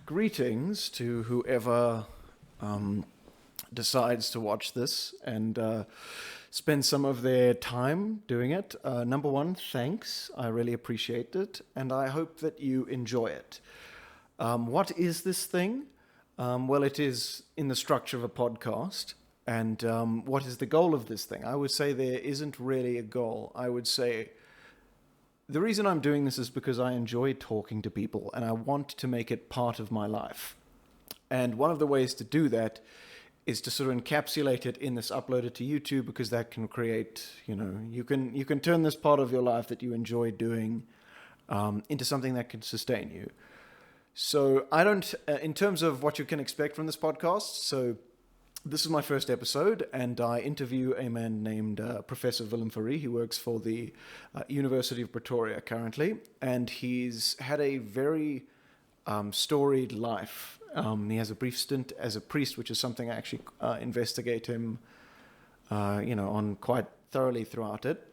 Greetings to whoever decides to watch this and spend some of their time doing it. Number one, thanks. I really appreciate it, and I hope that you enjoy it. What is this thing? Well, it is in the structure of a podcast. And what is the goal of this thing? I would say there isn't really a goal. I would say the reason I'm doing this is because I enjoy talking to people and I want to make it part of my life. And one of the ways to do that is to sort of encapsulate it in this uploaded to YouTube, because that can create, you can turn this part of your life that you enjoy doing into something that can sustain you. So I don't, in terms of what you can expect from this podcast, so this is my first episode, and I interview a man named Professor Willem Fourie. He works for the University of Pretoria currently, and he's had a very storied life. He has a brief stint as a priest, which is something I actually investigate him, on quite thoroughly throughout it.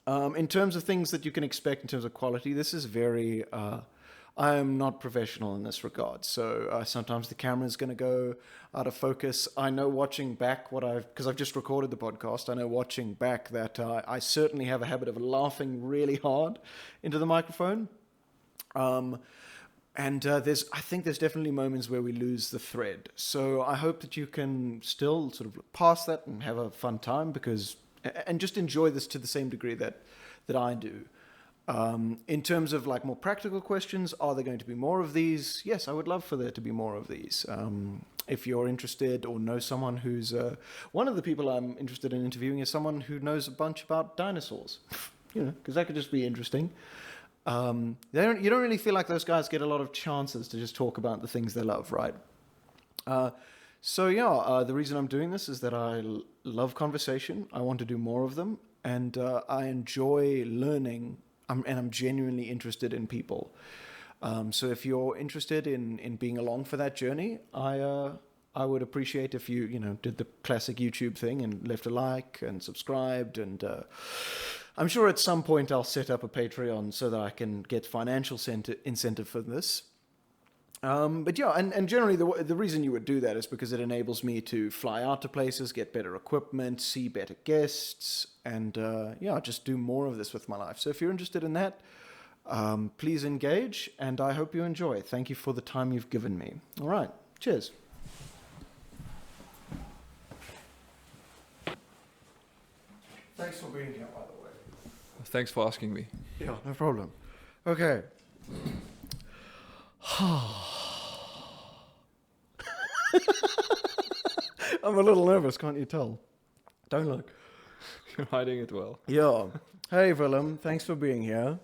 In terms of things that you can expect in terms of quality, this is very... I am not professional in this regard, so sometimes the camera is going to go out of focus. I know watching back because I've just recorded the podcast, I know watching back that I certainly have a habit of laughing really hard into the microphone. I think there's definitely moments where we lose the thread. So I hope that you can still sort of look past that and have a fun time, and just enjoy this to the same degree that I do. In terms of like more practical questions, are there going to be more of these? Yes, I would love for there to be more of these. If you're interested or know someone who's... one of the people I'm interested in interviewing is someone who knows a bunch about dinosaurs, because that could just be interesting. You don't really feel like those guys get a lot of chances to just talk about the things they love, right? The reason I'm doing this is that I love conversation. I want to do more of them, and I enjoy learning. And I'm genuinely interested in people. So if you're interested in being along for that journey, I would appreciate if you did the classic YouTube thing and left a like and subscribed. And I'm sure at some point I'll set up a Patreon so that I can get financial incentive for this. And generally the reason you would do that is because it enables me to fly out to places, get better equipment, see better guests, and just do more of this with my life. So if you're interested in that, please engage, and I hope you enjoy. Thank you for the time you've given me. All right, cheers. Thanks for being here, by the way. Thanks for asking me. Yeah, no problem. Okay. I'm a little nervous, can't you tell? Don't look. You're hiding it well. Yeah. Hey, Willem, thanks for being here.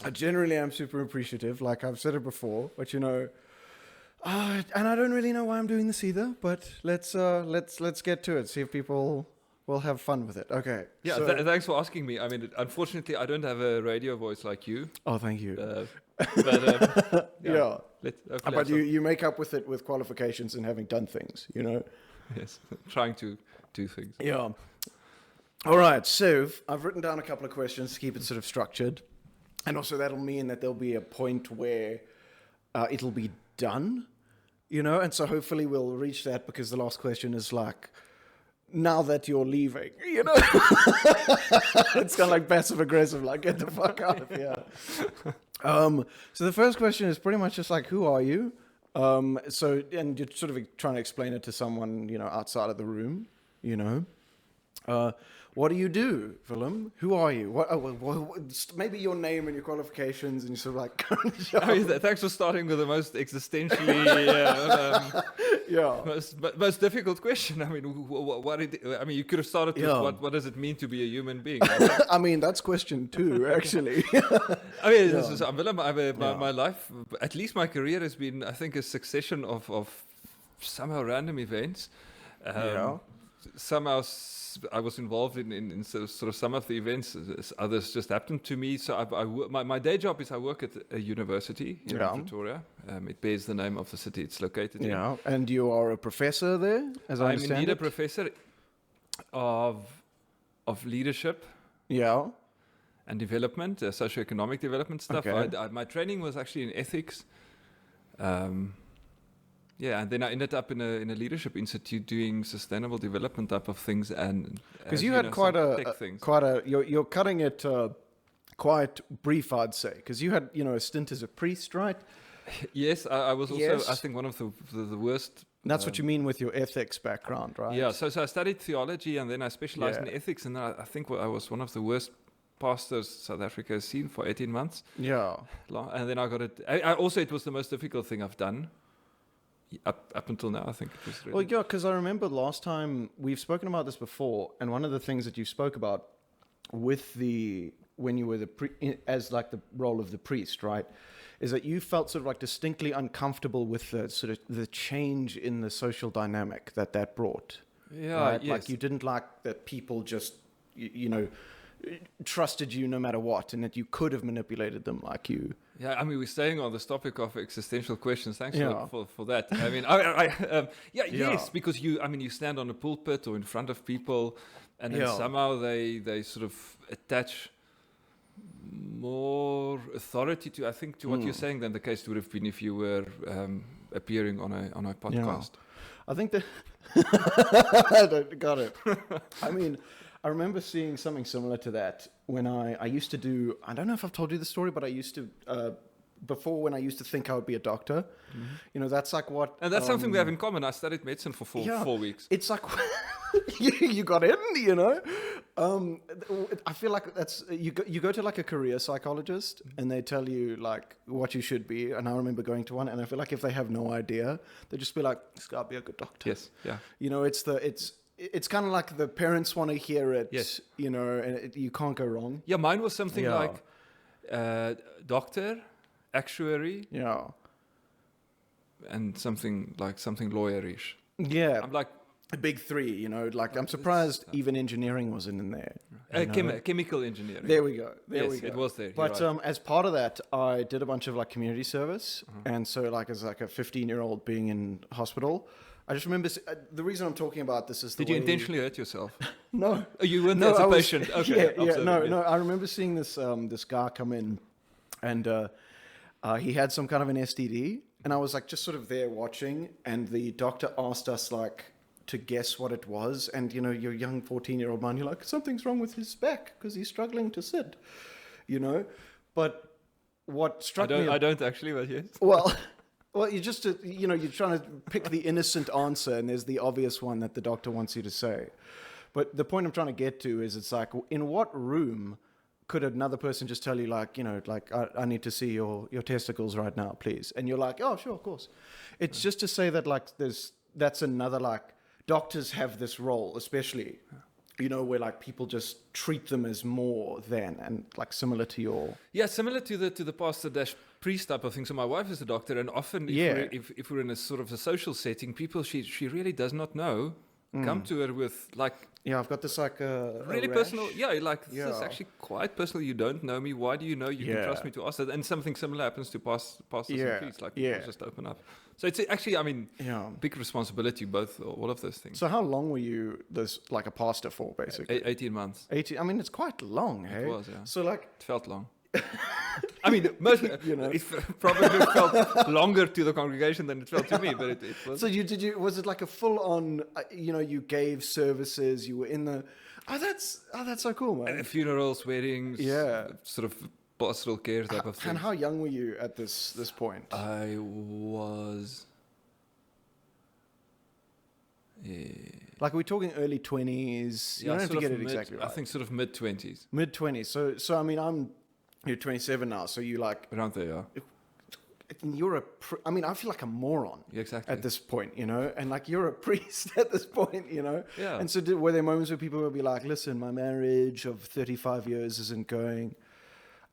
I generally am super appreciative, like I've said it before, but and I don't really know why I'm doing this either, but let's get to it, see if people will have fun with it. Okay. Yeah, so, thanks for asking me. I mean, unfortunately, I don't have a radio voice like you. Oh, thank you. Yeah. But you make up with it with qualifications and having done things, Yes, trying to do things. Yeah. All right, so I've written down a couple of questions to keep it sort of structured. And also that'll mean that there'll be a point where it'll be done, and so hopefully we'll reach that, because the last question is like, now that you're leaving, It's kind of like passive aggressive, like get the fuck out of here. So the first question is pretty much just like, who are you? And you're sort of trying to explain it to someone, outside of the room, What do you do, Willem? Who are you? Maybe your name and your qualifications, and you sort of like... Thanks for starting with the most existentially... most difficult question. I mean, you could have started with what does it mean to be a human being? I mean, that's question 2, actually. I'm Willem. My life, at least my career, has been, I think, a succession of somehow random events. Somehow I was involved in sort of some of the events. Others just happened to me. So my day job is I work at a university in Pretoria. It bears the name of the city it's located in. Yeah, and you are a professor there, as I understand. I'm indeed a professor of leadership. Yeah. And development, socioeconomic development stuff. Okay. My training was actually in ethics. Yeah, and then I ended up in a leadership institute doing sustainable development type of things, and because you had quite you're cutting it quite brief, I'd say, because you had a stint as a priest, right? Yes, I was also I think one of the worst. That's what you mean with your ethics background, right? Yeah, so I studied theology and then I specialized in ethics, and I think I was one of the worst pastors South Africa has seen for 18 months. Yeah. And then I got it. I also, it was the most difficult thing I've done. Up until now, I think it was really... Well, yeah, because I remember last time, we've spoken about this before, and one of the things that you spoke about when you were as like the role of the priest, right, is that you felt sort of like distinctly uncomfortable with the sort of the change in the social dynamic that brought. Yeah, right? yes. Like you didn't like that people just, trusted you no matter what, and that you could have manipulated them like you. Yeah, I mean, we're staying on this topic of existential questions. Thanks for that. I mean, yes, because you stand on a pulpit or in front of people, and then somehow they sort of attach more authority to what you're saying than the case would have been if you were appearing on a podcast. I think that got it. I mean, I remember seeing something similar to that when I used to do, I don't know if I've told you the story, but I used to, before when I used to think I would be a doctor, that's like what... And that's something we have in common. I studied medicine for 4 weeks. It's like, you got in, I feel like that's, you go to like a career psychologist and they tell you like what you should be. And I remember going to one and I feel like if they have no idea, they just be like, this guy be a good doctor. Yes, yeah. It's kind of like the parents want to hear it, yes. And you can't go wrong. Yeah, mine was something like doctor, actuary, and something lawyerish. Yeah, I'm like a big three. I'm surprised even engineering wasn't in there. Chemical engineering. There we go. Yes, it was there. But right. As part of that, I did a bunch of like community service, and so like as like a 15-year-old being in hospital. I just remember the reason I'm talking about this is Did you intentionally hurt yourself? No. Oh, you weren't there as a patient? Okay. No. I remember seeing this guy come in, and he had some kind of an STD, and I was like just sort of there watching, and the doctor asked us like to guess what it was, and your young 14-year-old man, you're like, something's wrong with his back because he's struggling to sit, But what struck me... I don't actually, but yes. Well, you're just, you're trying to pick the innocent answer, and there's the obvious one that the doctor wants you to say. But the point I'm trying to get to is it's like, in what room could another person just tell you, like, I need to see your testicles right now, please? And you're like, oh, sure, of course. It's just to say that, like, that's another, like, doctors have this role, especially, where, like, people just treat them as more than, and, like, similar to your... Yeah, similar to the pastor-priest type of thing. So my wife is a doctor, and often if we're in a sort of a social setting, people she really does not know come to her with like... Yeah, I've got this like really personal... Yeah, like this is actually quite personal. You don't know me. Why do you know? You can trust me to ask that. And something similar happens to pastors and priests. Like people just open up. So it's actually, big responsibility, all of those things. So how long were you like a pastor for, basically? 18 months. 18. I mean, it's quite long, hey? It was, yeah. So like... It felt long. I mean, it probably felt longer to the congregation than it felt to me, but it was. So was it like a full-on, you gave services, you were in the... Oh, that's so cool, man. Funerals, weddings, sort of pastoral care type of thing. And how young were you at this point? I was... Like, are we talking early 20s? You don't have to get it exactly right. I think sort of mid-20s. Mid-20s. So I mean, you're 27 now, so you like... Around there, yeah. You're I feel like a moron at this point, and like you're a priest at this point, Yeah. And so were there moments where people would be like, listen, my marriage of 35 years isn't going...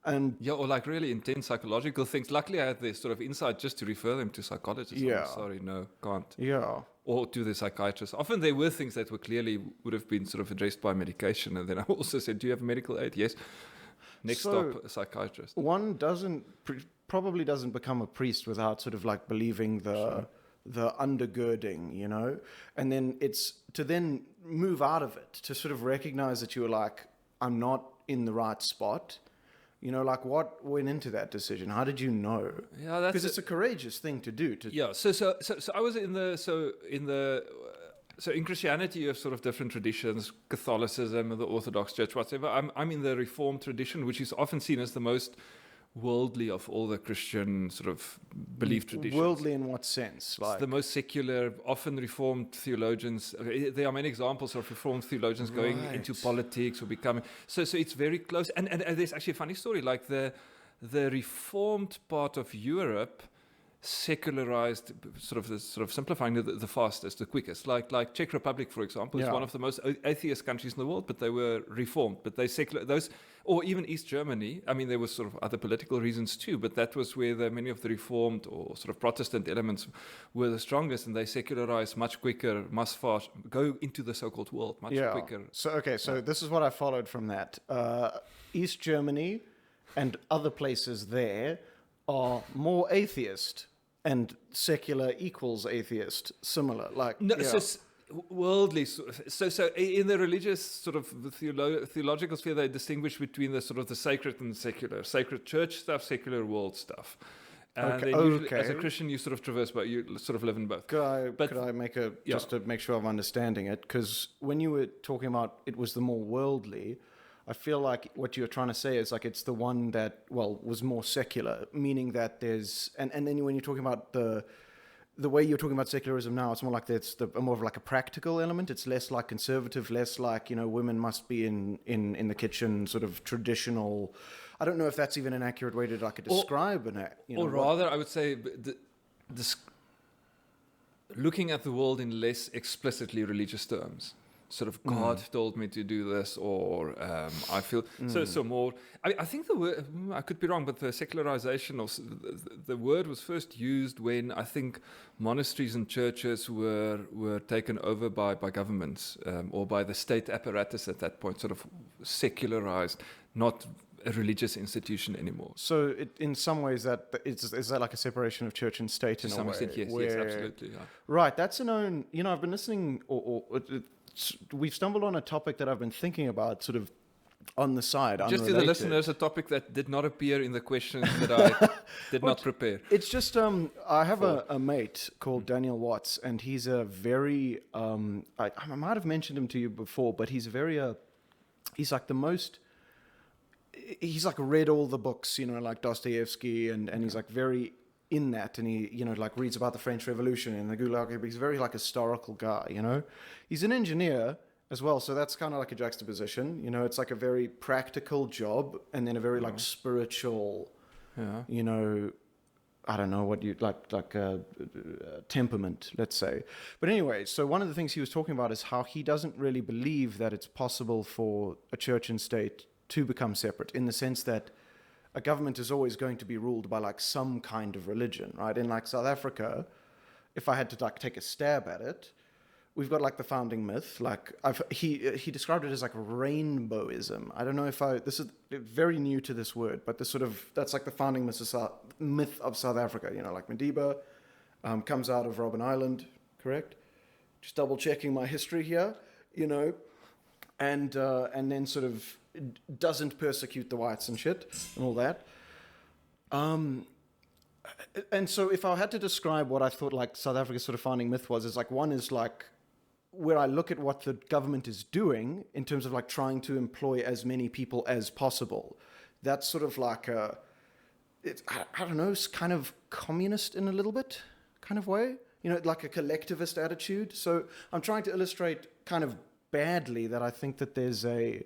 And or like really intense psychological things. Luckily, I had this sort of insight just to refer them to psychologists. Yeah. I'm sorry, no, can't. Yeah. Or to the psychiatrist. Often there were things that would have been sort of addressed by medication. And then I also said, do you have medical aid? Yes. Next stop, a psychiatrist. One probably doesn't become a priest without sort of like believing the undergirding, And then it's to then move out of it, to sort of recognize that you're like, I'm not in the right spot. You know, like what went into that decision? How did you know? Yeah, that's because it's a courageous thing to do. Yeah. So I was in Christianity you have sort of different traditions, Catholicism, the Orthodox Church, whatever. I'm in the Reformed tradition, which is often seen as the most worldly of all the Christian sort of belief traditions. Worldly in what sense? Like, it's the most secular, often Reformed theologians. There are many examples of Reformed theologians going into politics or becoming. So it's very close. And there's actually a funny story. Like the Reformed part of Europe secularized, sort of simplifying the fastest, the quickest. Like Czech Republic, for example, is one of the most atheist countries in the world, but they were Reformed. But they or even East Germany. I mean, there was sort of other political reasons too, but that was where many of the Reformed or sort of Protestant elements were the strongest, and they secularized much quicker, much faster, go into the so-called world much quicker. So this is what I followed from that. East Germany and other places there are more atheist, and secular equals atheist, similar. Like no, so worldly. So in the religious sort of theological sphere, they distinguish between the sort of the sacred and the secular. Sacred church stuff, secular world stuff. And then usually, as a Christian, you sort of traverse both. You sort of live in both. Could I make just to make sure I'm understanding it? Because when you were talking about it was the more worldly, I feel like what you're trying to say is like it's the one that, was more secular, meaning that there's... And then when you're talking about the way you're talking about secularism now, it's more like it's more of like a practical element. It's less like conservative, less like, women must be in the kitchen, sort of traditional... I don't know if that's even an accurate way to describe it. Rather, I would say looking at the world in less explicitly religious terms. Sort of God told me to do this, or I feel so more. I think the word, I could be wrong, but the secularization of the word was first used when I think monasteries and churches were taken over by governments or by the state apparatus at that point, sort of secularized, not a religious institution anymore. So in some ways is that like a separation of church and state in some extent? Yes, absolutely. Yeah. Right, that's a known. I've been listening we've stumbled on a topic that I've been thinking about sort of on the side. Just to the listeners, a topic that did not appear in the questions that I did not prepare. It's just, I have a mate called Daniel Watts, and he's a very, I might have mentioned him to you before, but he's he's like the most, he's like read all the books, like Dostoevsky, and he's like very in that, and he like reads about the French Revolution and the Gulag. He's a very like historical guy. He's an engineer as well, so that's kind of like a juxtaposition. It's like a very practical job, and then a very like spiritual, I don't know what you like temperament, let's say. But anyway, so one of the things he was talking about is how he doesn't really believe that it's possible for a church and state to become separate, in the sense that a government is always going to be ruled by like some kind of religion, right? In like South Africa, if I had to like take a stab at it, we've got like the founding myth. Like he described it as like rainbowism. I don't know if this is very new to this word, but that's like the founding myth of South Africa. Like Madiba comes out of Robben Island, correct? Just double checking my history here, and then sort of doesn't persecute the whites and shit and all that. And so if I had to describe what I thought like South Africa's sort of founding myth was, is like one is like where I look at what the government is doing in terms of like trying to employ as many people as possible. That's sort of like I don't know, it's kind of communist in a little bit kind of way, like a collectivist attitude. So I'm trying to illustrate kind of badly that I think that there's a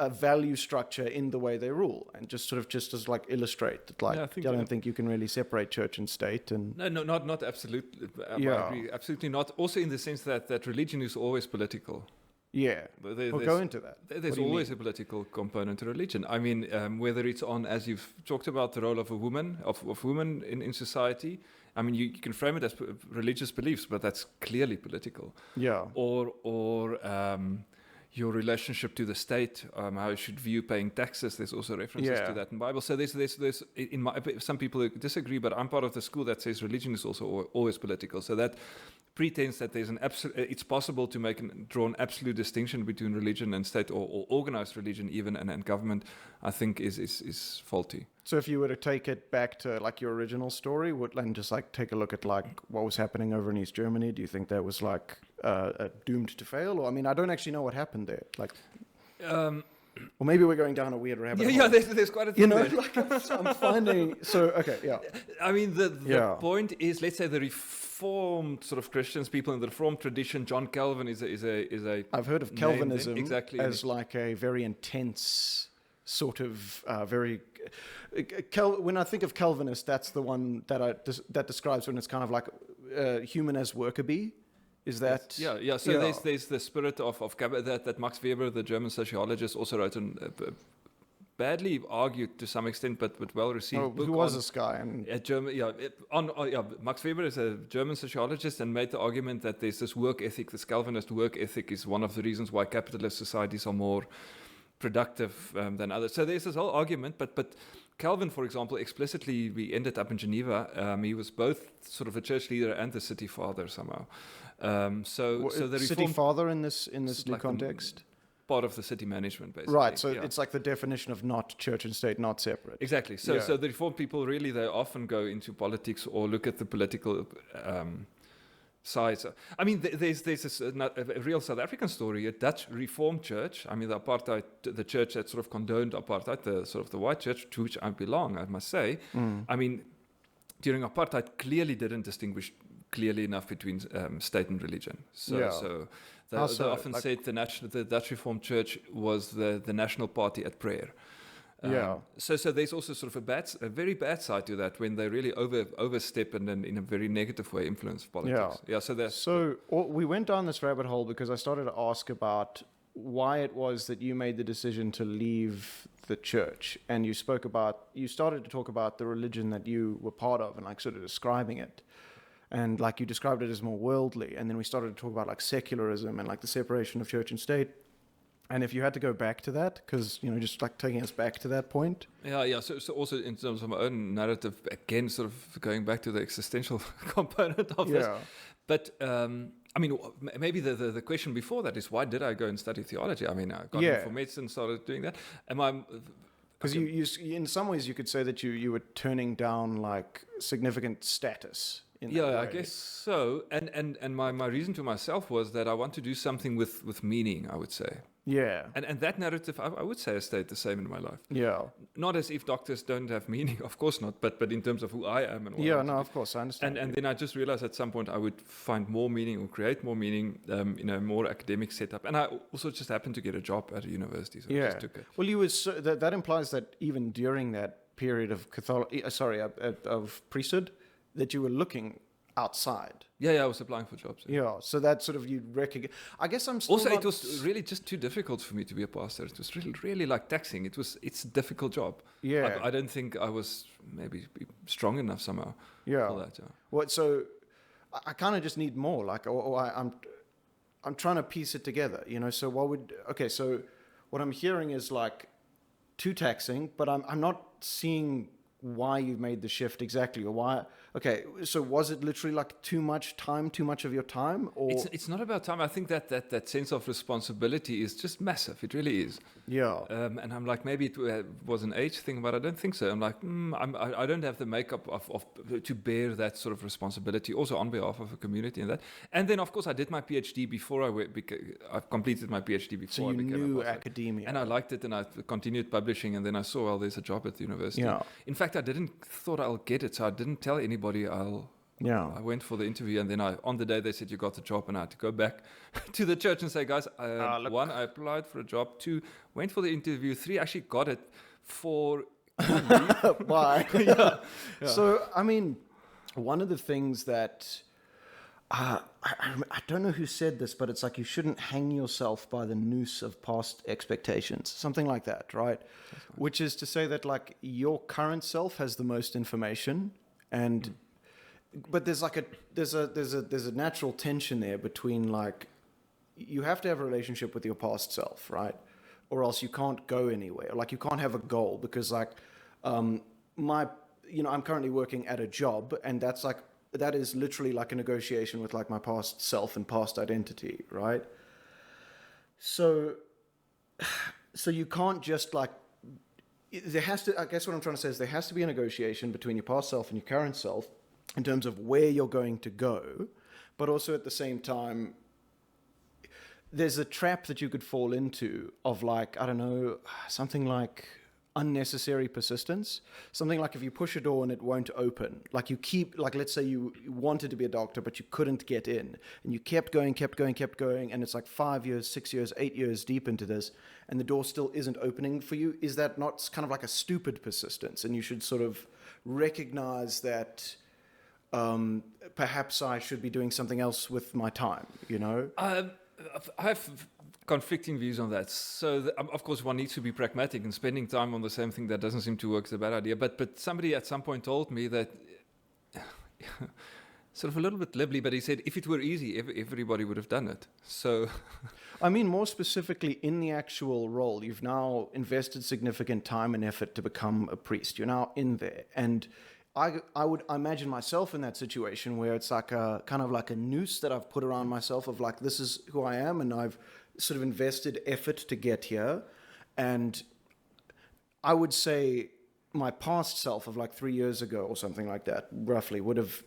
value structure in the way they rule, and just as like illustrate that, like, I don't think you can really separate church and state. And no, not absolutely. I agree, absolutely not. Also, in the sense that religion is always political. Yeah, we'll go into that. There's always a political component to religion. I mean, whether it's on, as you've talked about, the role of a woman, of women in society. I mean, you can frame it as religious beliefs, but that's clearly political. Yeah. Or your relationship to the state, how you should view paying taxes. There's also references to that in the Bible. So there's some people disagree, but I'm part of the school that says religion is also always political. So that pretense that there's it's possible to draw an absolute distinction between religion and state, or organized religion even, and government, I think is faulty. So if you were to take it back to like your original story, and just like take a look at like what was happening over in East Germany, do you think that was like doomed to fail? Or I mean, I don't actually know what happened there. Like, or maybe we're going down a weird rabbit hole. Yeah, there's quite a thing there. Like I'm finding. So okay, yeah. I mean, the point is, let's say the Reformed sort of Christians, people in the Reformed tradition. John Calvin is a. I've heard of Calvinism exactly as like a very intense sort of very. When I think of Calvinist, that's the one that describes when it's kind of like human as worker bee. Is that? Yeah. So there's the spirit of that Max Weber, the German sociologist, also wrote badly argued to some extent, but well received book. Who was this guy? Max Weber is a German sociologist and made the argument that there's this work ethic, this Calvinist work ethic, is one of the reasons why capitalist societies are more productive than others. So there's this whole argument, but Calvin, for example, explicitly, we ended up in Geneva. He was both sort of a church leader and the city father somehow. So the city father in this new like context, part of the city management, basically. Right. So it's like the definition of not church and state, not separate. Exactly. So the Reformed people really, they often go into politics or look at the political sides. I mean, there's a real South African story, a Dutch Reformed church. I mean, the church that sort of condoned apartheid, the sort of the white church, to which I belong, I must say. I mean, during apartheid, clearly didn't distinguish clearly enough between state and religion. So they often said the Dutch Reformed Church was the national party at prayer. So there's also sort of a very bad side to that when they really overstep and then in a very negative way influence politics. So we went down this rabbit hole because I started to ask about why it was that you made the decision to leave the church, and you started to talk about the religion that you were part of and like sort of describing it. And like you described it as more worldly, and then we started to talk about like secularism and like the separation of church and state. And if you had to go back to that, because just like taking us back to that point. So also in terms of my own narrative, again, sort of going back to the existential component of this. But I mean, maybe the question before that is, why did I go and study theology? I mean, I got in for medicine, started doing that. Because you in some ways you could say that you were turning down like significant status. I guess so. And my reason to myself was that I want to do something with meaning, I would say. Yeah. And that narrative, I would say, has stayed the same in my life. Yeah. Not as if doctors don't have meaning, of course not, but in terms of who I am and what of course, I understand. And then I just realized at some point I would find more meaning or create more meaning in a more academic setup. And I also just happened to get a job at a university, so I just took it. Well, that implies that even during that period of of priesthood, that you were looking outside. I was applying for jobs. So that sort of you recognize. I guess I'm still also. It was really just too difficult for me to be a pastor. It was really like taxing. It's a difficult job. I don't think I was maybe strong enough somehow. For that. Well, so I kind of just need more. Like, I'm trying to piece it together. So so what I'm hearing is like too taxing, but I'm not seeing why you've made the shift exactly, or why. Okay, so was it literally like too much of your time, or it's not about time. I think that sense of responsibility is just massive. It really is. And I'm like, maybe it was an age thing, but I don't think so. I'm like, I don't have the makeup of to bear that sort of responsibility, also on behalf of a community and that. And then of course I did my PhD before I completed my PhD before. So you knew academia, and I liked it, and I continued publishing, and then I saw, there's a job at the university. In fact, I thought I'll get it, so I didn't tell anybody. I went for the interview, and then on the day they said you got the job, and I had to go back to the church and say, guys, one, I applied for a job. 2, went for the interview. 3, actually got it. 4, why? So I mean, one of the things that I don't know who said this, but it's like you shouldn't hang yourself by the noose of past expectations, something like that, right? Which is to say that like your current self has the most information, and but there's a natural tension there between like you have to have a relationship with your past self, right? Or else you can't go anywhere. Like, you can't have a goal, because like I'm currently working at a job, and that is literally like a negotiation with like my past self and past identity, right? So you can't just like, there has to, I guess what I'm trying to say is there has to be a negotiation between your past self and your current self in terms of where you're going to go, but also at the same time, there's a trap that you could fall into of like, I don't know, something like unnecessary persistence. Something like if you push a door and it won't open, like you keep, like let's say you wanted to be a doctor but you couldn't get in, and you kept going, and it's like 5 years, 6 years, 8 years deep into this, and the door still isn't opening for you. Is that not kind of like a stupid persistence? And you should sort of recognize that perhaps I should be doing something else with my time, you know? I have conflicting views on that. So, of course, one needs to be pragmatic, and spending time on the same thing that doesn't seem to work is a bad idea. But somebody at some point told me that, sort of a little bit glibly, but he said, if it were easy, everybody would have done it. So, I mean, more specifically, in the actual role, you've now invested significant time and effort to become a priest. You're now in there, and I would imagine myself in that situation where it's like a kind of like a noose that I've put around myself of like, this is who I am, and I've sort of invested effort to get here. And I would say my past self of like 3 years ago or something like that, roughly, would have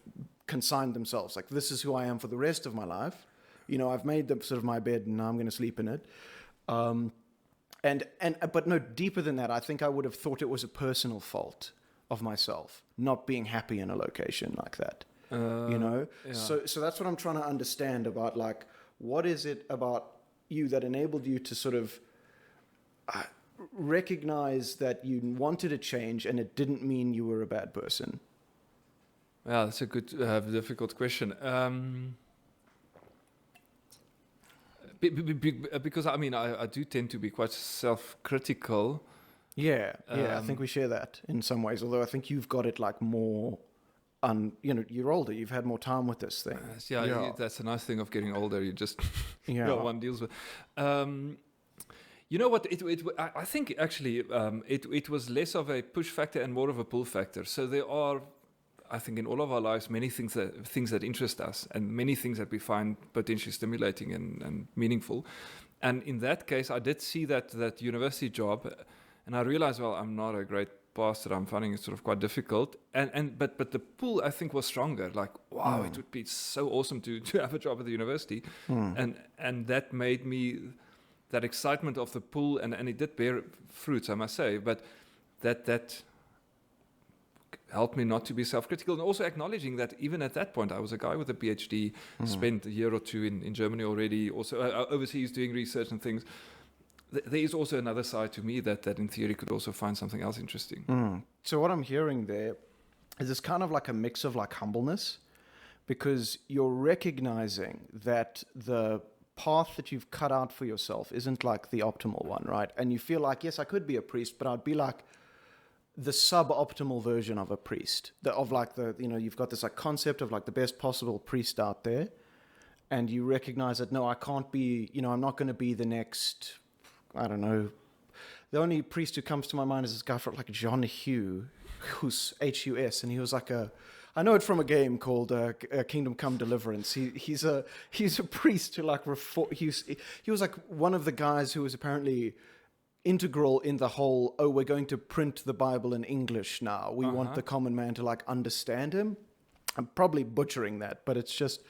consigned themselves like, this is who I am for the rest of my life. You know, I've made the sort of my bed, and now I'm going to sleep in it. But no, deeper than that, I think I would have thought it was a personal fault of myself not being happy in a location like that. You know? Yeah. So that's what I'm trying to understand about, like, what is it about you that enabled you to sort of recognize that you wanted a change and it didn't mean you were a bad person? Yeah, that's a good, difficult question. Because, I mean, I do tend to be quite self-critical. Yeah, I think we share that in some ways, although I think you've got it like more, you're older, you've had more time with this thing. That's a nice thing of getting older, you just, one deals with. You know what, I think actually it was less of a push factor and more of a pull factor. So there are, I think in all of our lives, many things that interest us, and many things that we find potentially stimulating and meaningful. And in that case, I did see that university job, and I realized, well, I'm not a great pastor. I'm finding it sort of quite difficult. But the pull, I think, was stronger. Like, wow, it would be so awesome to have a job at the university. And that made me, that excitement of the pull, and it did bear fruits, I must say. But that helped me not to be self-critical, and also acknowledging that even at that point, I was a guy with a PhD, spent a year or two in Germany already, also overseas doing research and things. There is also another side to me that in theory could also find something else interesting. So what I'm hearing there is this kind of like a mix of like humbleness, because you're recognizing that the path that you've cut out for yourself isn't like the optimal one, right? And you feel like, yes, I could be a priest, but I'd be like the suboptimal version of a priest. You've got this like concept of like the best possible priest out there, and you recognize that, no, I can't be, I'm not going to be the next, I don't know. The only priest who comes to my mind is this guy from like John Hugh, who's H-U-S, and he was like I know it from a game called Kingdom Come Deliverance. He's a priest who like he was like one of the guys who was apparently integral in the whole, we're going to print the Bible in English now. We want the common man to like understand him. I'm probably butchering that, but it's just,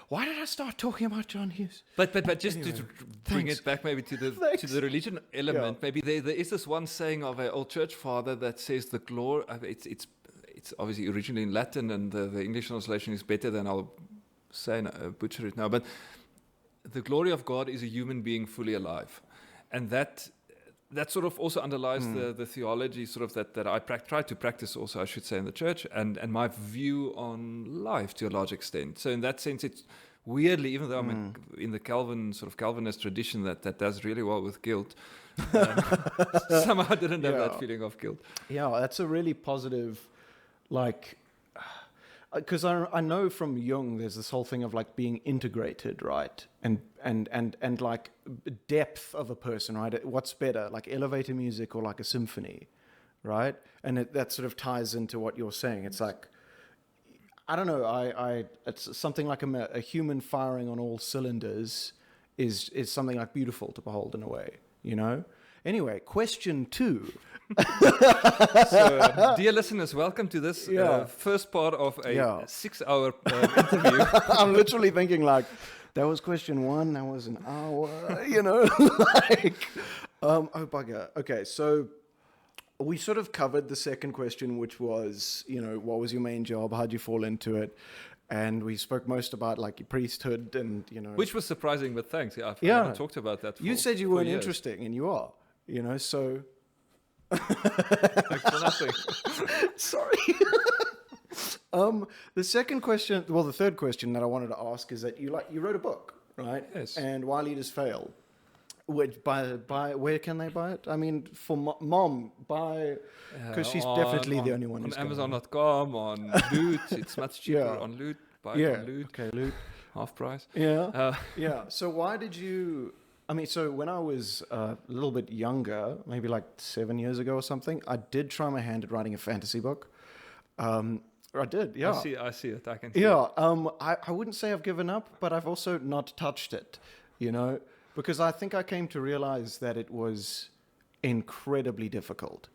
why did I start talking about John Hughes? But just anyway, to bring it back maybe to the religion element, maybe there is this one saying of an old church father that says the glory. It's obviously originally in Latin, and the English translation is better than I'll say and butcher it now. But the glory of God is a human being fully alive, and that sort of also underlies the theology sort of that I try to practice also, I should say, in the church, and my view on life to a large extent. So in that sense, it's weirdly, even though I'm in the Calvinist tradition that does really well with guilt, somehow I didn't have that feeling of guilt. Yeah, that's a really positive, like, because I know from Jung there's this whole thing of like being integrated, right? And like depth of a person, right? What's better, like elevator music or like a symphony, right? And that sort of ties into what you're saying. It's like, I don't know, it's something like a human firing on all cylinders is something like beautiful to behold in a way, you know? Anyway, question 2. So, dear listeners, welcome to this first part of a 6-hour interview. I'm literally thinking like, that was question 1, that was an hour, you know? Like, oh bugger. Okay, so we sort of covered the second question, which was, you know, what was your main job? How'd you fall into it? And we spoke most about like your priesthood and, you know. Which was surprising, but thanks. Yeah, I haven't talked about that. You said you weren't interesting, and you are, you know, so. Thanks for nothing. Sorry. The second question, well, the third question that I wanted to ask is that you wrote a book, right? Yes. And Why Leaders Fail. Which where can they buy it? I mean, for mom, buy, because she's definitely the only one who's on Amazon.com, on Loot. It's much cheaper on Loot. Buy it on Loot. Okay, Loot. Half price. Yeah. Yeah. So why did you? I mean, so when I was a little bit younger, maybe like 7 years ago or something, I did try my hand at writing a fantasy book. I did, yeah. I see it. I can see it. Yeah. I wouldn't say I've given up, but I've also not touched it, you know, because I think I came to realize that it was incredibly difficult,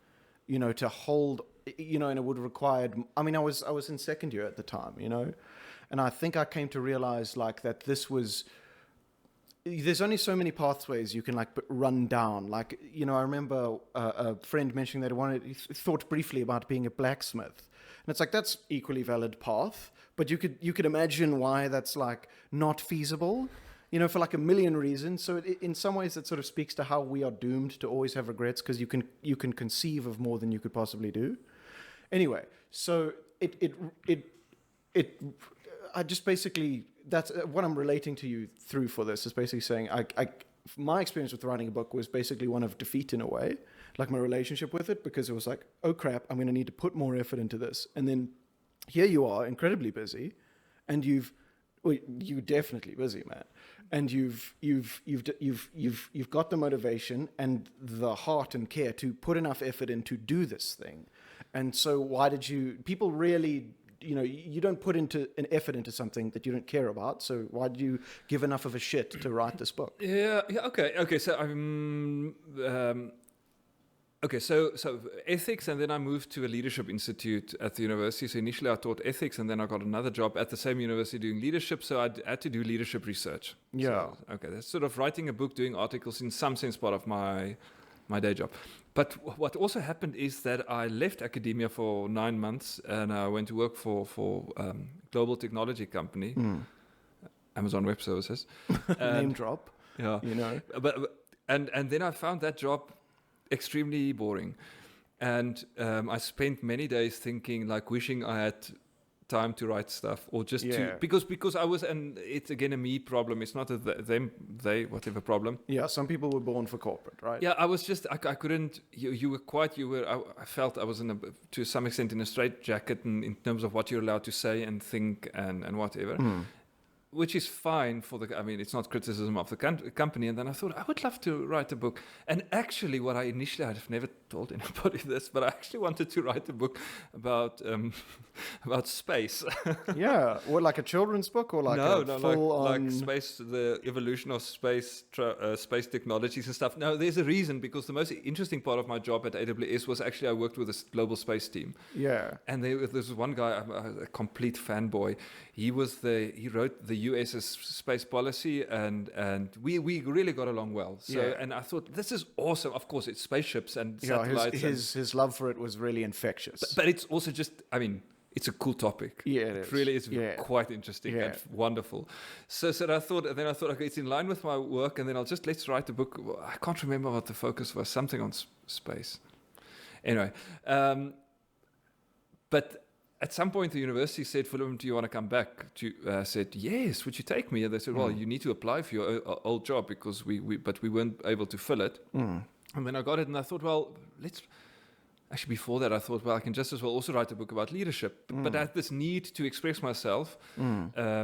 you know, to hold, you know, and it would have required, I mean, I was in second year at the time, you know, and I think I came to realize like that this was, there's only so many pathways you can like run down. Like, you know, I remember a friend mentioning that he thought briefly about being a blacksmith. And it's like, that's equally valid path, but you could imagine why that's like not feasible, you know, for like a million reasons. So in some ways it sort of speaks to how we are doomed to always have regrets, because you can conceive of more than you could possibly do. Anyway, so I just basically, that's what I'm relating to you through for this, is basically saying my experience with writing a book was basically one of defeat in a way, like my relationship with it, because it was like, oh crap, I'm going to need to put more effort into this. And then here you are, incredibly busy, and you're definitely busy, man. And you've got the motivation and the heart and care to put enough effort in to do this thing. And so why did people really, you know, you don't put into an effort into something that you don't care about. So why did you give enough of a shit to write this book? Okay. So ethics, and then I moved to a leadership institute at the university. So initially I taught ethics, and then I got another job at the same university doing leadership. So I had to do leadership research. Yeah. So, that's sort of writing a book, doing articles, in some sense part of my day job. But what also happened is that I left academia for 9 months, and I went to work for global technology company, Amazon Web Services. Name drop. Yeah. You know. But then I found that job extremely boring, and I spent many days thinking, like, wishing I had time to write stuff, or just to, because I was, and it's again a me problem, it's not a they whatever problem. Yeah, some people were born for corporate, right? Yeah, I was just, I couldn't, I felt I was to some extent in a straitjacket in terms of what you're allowed to say and think and whatever. Which is fine it's not criticism of the company. And then I thought, I would love to write a book. And actually I've never told anybody this, but I actually wanted to write a book about space. Yeah, or like a children's book, or like like space, the evolution of space, space technologies and stuff. No, there's a reason, because the most interesting part of my job at AWS was actually I worked with a global space team. Yeah. And there's one guy, a complete fanboy. He wrote the US's space policy, and we really got along well. So and I thought, this is awesome. Of course, it's spaceships and satellites. His love for it was really infectious. But it's also just, it's a cool topic. Yeah, it is. It really is quite interesting and wonderful. So I thought, okay, it's in line with my work, and then let's write a book. I can't remember what the focus was, something on space. Anyway, but at some point the university said, Willem, do you want to come back? I said, yes, would you take me? And they said, well, you need to apply for your old job, because we weren't able to fill it. And then I got it, and I thought, well, actually before that I thought, well, I can just as well also write a book about leadership. But I had this need to express myself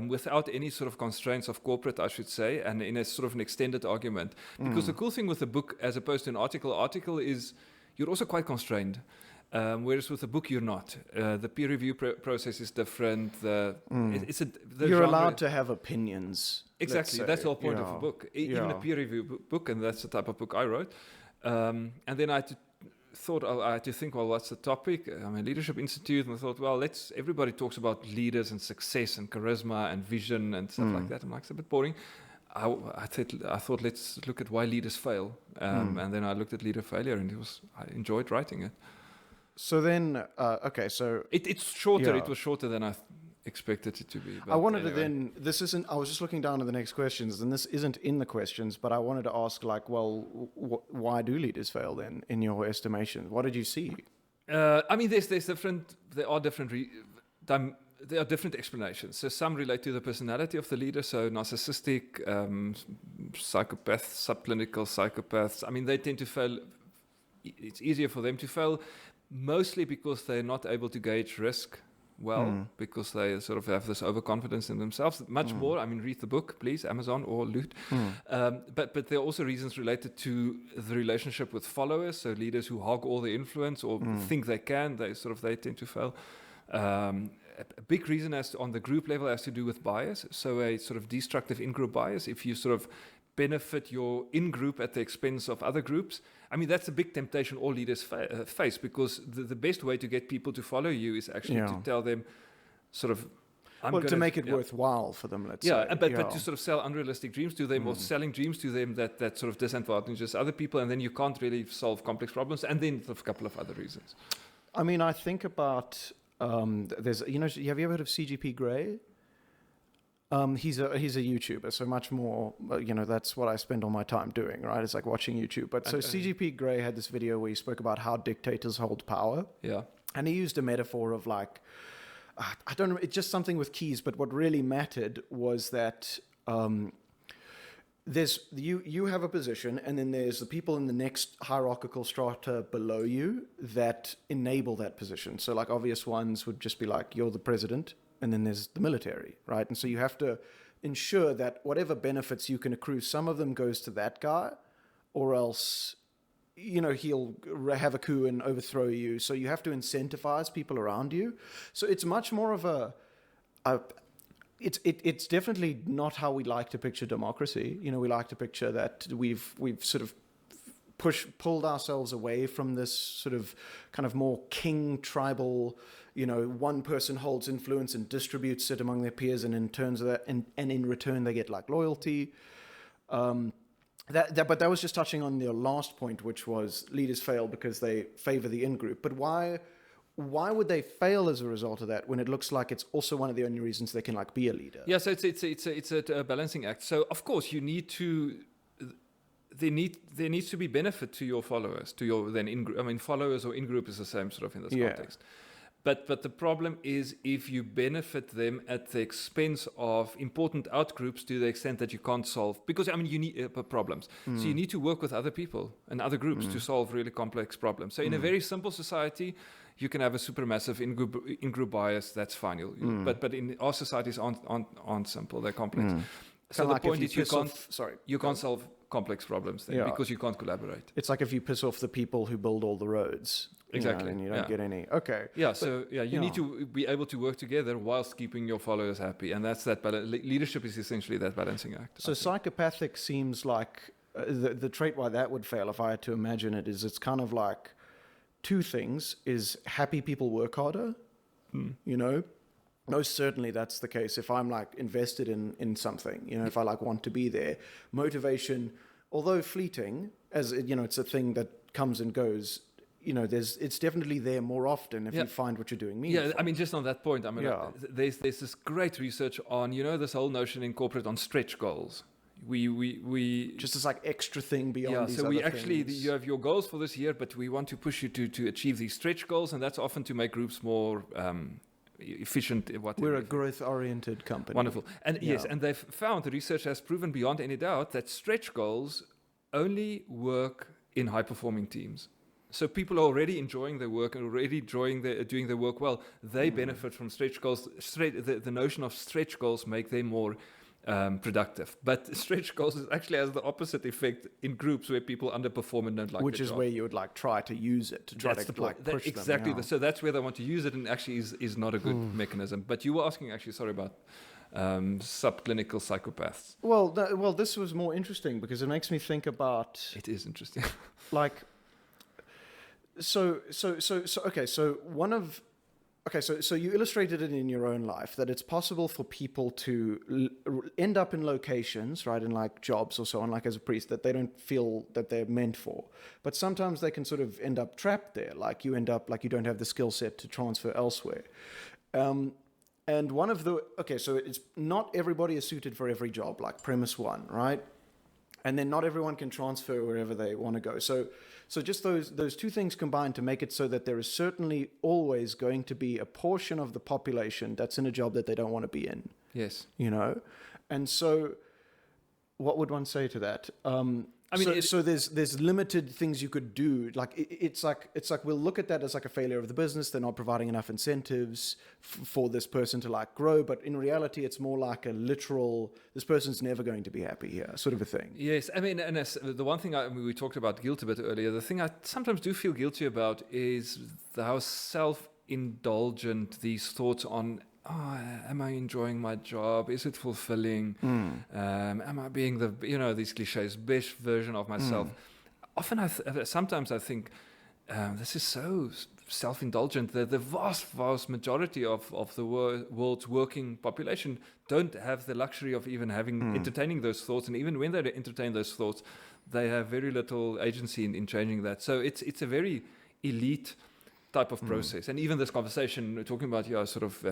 without any sort of constraints of corporate, I should say, and in a sort of an extended argument. Because the cool thing with a book as opposed to an article is you're also quite constrained. Whereas with a book, you're not. The peer review process is different. You're allowed to have opinions. Exactly. That's the whole point of a book. Even a peer review book, and that's the type of book I wrote. And then I had to think, well, what's the topic? I'm a Leadership Institute, and I thought, well, everybody talks about leaders and success and charisma and vision and stuff like that. I'm like, it's a bit boring. I thought, let's look at why leaders fail. And then I looked at leader failure, and I enjoyed writing it. So then, so... It's shorter. Yeah. It was shorter than I expected it to be. I wanted to then... I was just looking down at the next questions, and this isn't in the questions, but I wanted to ask, why do leaders fail then, in your estimation? What did you see? There are different explanations. So some relate to the personality of the leader, so narcissistic, psychopaths, subclinical psychopaths. I mean, they tend to fail. It's easier for them to fail, mostly because they're not able to gauge risk well, because they sort of have this overconfidence in themselves. Much more, I mean, read the book, please, Amazon or Loot. But there are also reasons related to the relationship with followers, so leaders who hog all the influence or think they can, they tend to fail. A big reason on the group level has to do with bias, so a sort of destructive in-group bias. If you sort of benefit your in-group at the expense of other groups, I mean, that's a big temptation all leaders face, because the best way to get people to follow you is actually to tell them sort of... to make it worthwhile for them, let's say. But to sort of sell unrealistic dreams to them or selling dreams to them that sort of disadvantages other people, and then you can't really solve complex problems, and then a couple of other reasons. I mean, I think about... have you ever heard of CGP Grey? He's a YouTuber, so much more, that's what I spend all my time doing, right? It's like watching YouTube. But so CGP Grey had this video where he spoke about how dictators hold power. Yeah. And he used a metaphor of I don't know, it's just something with keys, but what really mattered was that there's you have a position, and then there's the people in the next hierarchical strata below you that enable that position. So obvious ones would just be you're the president, and then there's the military, right? And so you have to ensure that whatever benefits you can accrue, some of them goes to that guy, or else he'll have a coup and overthrow you. So you have to incentivize people around you. So it's much more of it's definitely not how we like to picture democracy. We like to picture that we've sort of pulled ourselves away from this sort of kind of more king tribal, one person holds influence and distributes it among their peers, and in terms of that, and in return they get loyalty. But that was just touching on your last point, which was leaders fail because they favor the in-group. But why would they fail as a result of that when it looks like it's also one of the only reasons they can be a leader? Yeah, so it's a balancing act. So of course you need to. There needs to be benefit to your followers, to your then in-group. I mean, followers or in-group is the same sort of in this context. But the problem is if you benefit them at the expense of important outgroups to the extent that you can't solve, because you need problems. So you need to work with other people and other groups to solve really complex problems. So in a very simple society, you can have a supermassive in-group bias. That's fine. But in our societies aren't simple. They're complex. So the point is you can't solve complex problems then because you can't collaborate. It's like if you piss off the people who build all the roads. Exactly. And you don't get any. Okay. Yeah. You need to be able to work together whilst keeping your followers happy, and that's that balance. Leadership is essentially that balancing act. So psychopathic seems like the trait why that would fail, if I had to imagine it, is it's kind of like two things: is happy people work harder. Most certainly that's the case. If I'm invested in something, if I want to be there, motivation, although fleeting, as it's a thing that comes and goes. It's definitely there more often if you find what you're doing meaningful. Yeah, I mean, just on that point, there's this great research on, this whole notion in corporate on stretch goals. We just this extra thing beyond these so other we actually things. You have your goals for this year, but we want to push you to achieve these stretch goals, and that's often to make groups more efficient. We're a growth-oriented company. Wonderful. And yes, and they've found, the research has proven beyond any doubt that stretch goals only work in high-performing teams. So people are already enjoying their work and already doing their work well. They benefit from stretch goals. The notion of stretch goals make them more productive. But stretch goals actually has the opposite effect in groups where people underperform and don't like Which the is job. where you would like try to use it to try That's to the like point. push Exactly. them. Yeah. So that's where they want to use it, and actually is not a good mechanism. But you were asking actually, sorry, about subclinical psychopaths. Well, this was more interesting because it makes me think about It is interesting. like. So you illustrated it in your own life that it's possible for people to end up in locations, right, in like jobs or so on, like as a priest, that they don't feel that they're meant for. But sometimes they can sort of end up trapped there, like you end up like you don't have the skill set to transfer elsewhere. And one of the so it's not everybody is suited for every job, like premise one, right? And then not everyone can transfer wherever they want to go. So just those two things combined to make it so that there is certainly always going to be a portion of the population that's in a job that they don't want to be in. Yes. You know? And so what would one say to that? I mean, so there's limited things you could do. Like it's like we'll look at that as like a failure of the business. They're not providing enough incentives for this person to like grow. But in reality, it's more like a literal, this person's never going to be happy here, sort of a thing. Yes, I mean, and the one thing we talked about guilt a bit earlier. The thing I sometimes do feel guilty about is how self-indulgent these thoughts on. Oh, am I enjoying my job? Is it fulfilling? Am I being these cliches, best version of myself? Often, sometimes I think this is so self-indulgent. The vast majority of the world's working population don't have the luxury of even entertaining those thoughts. And even when they entertain those thoughts, they have very little agency in changing that. So it's a very elite type of process. And even this conversation we're talking about sort of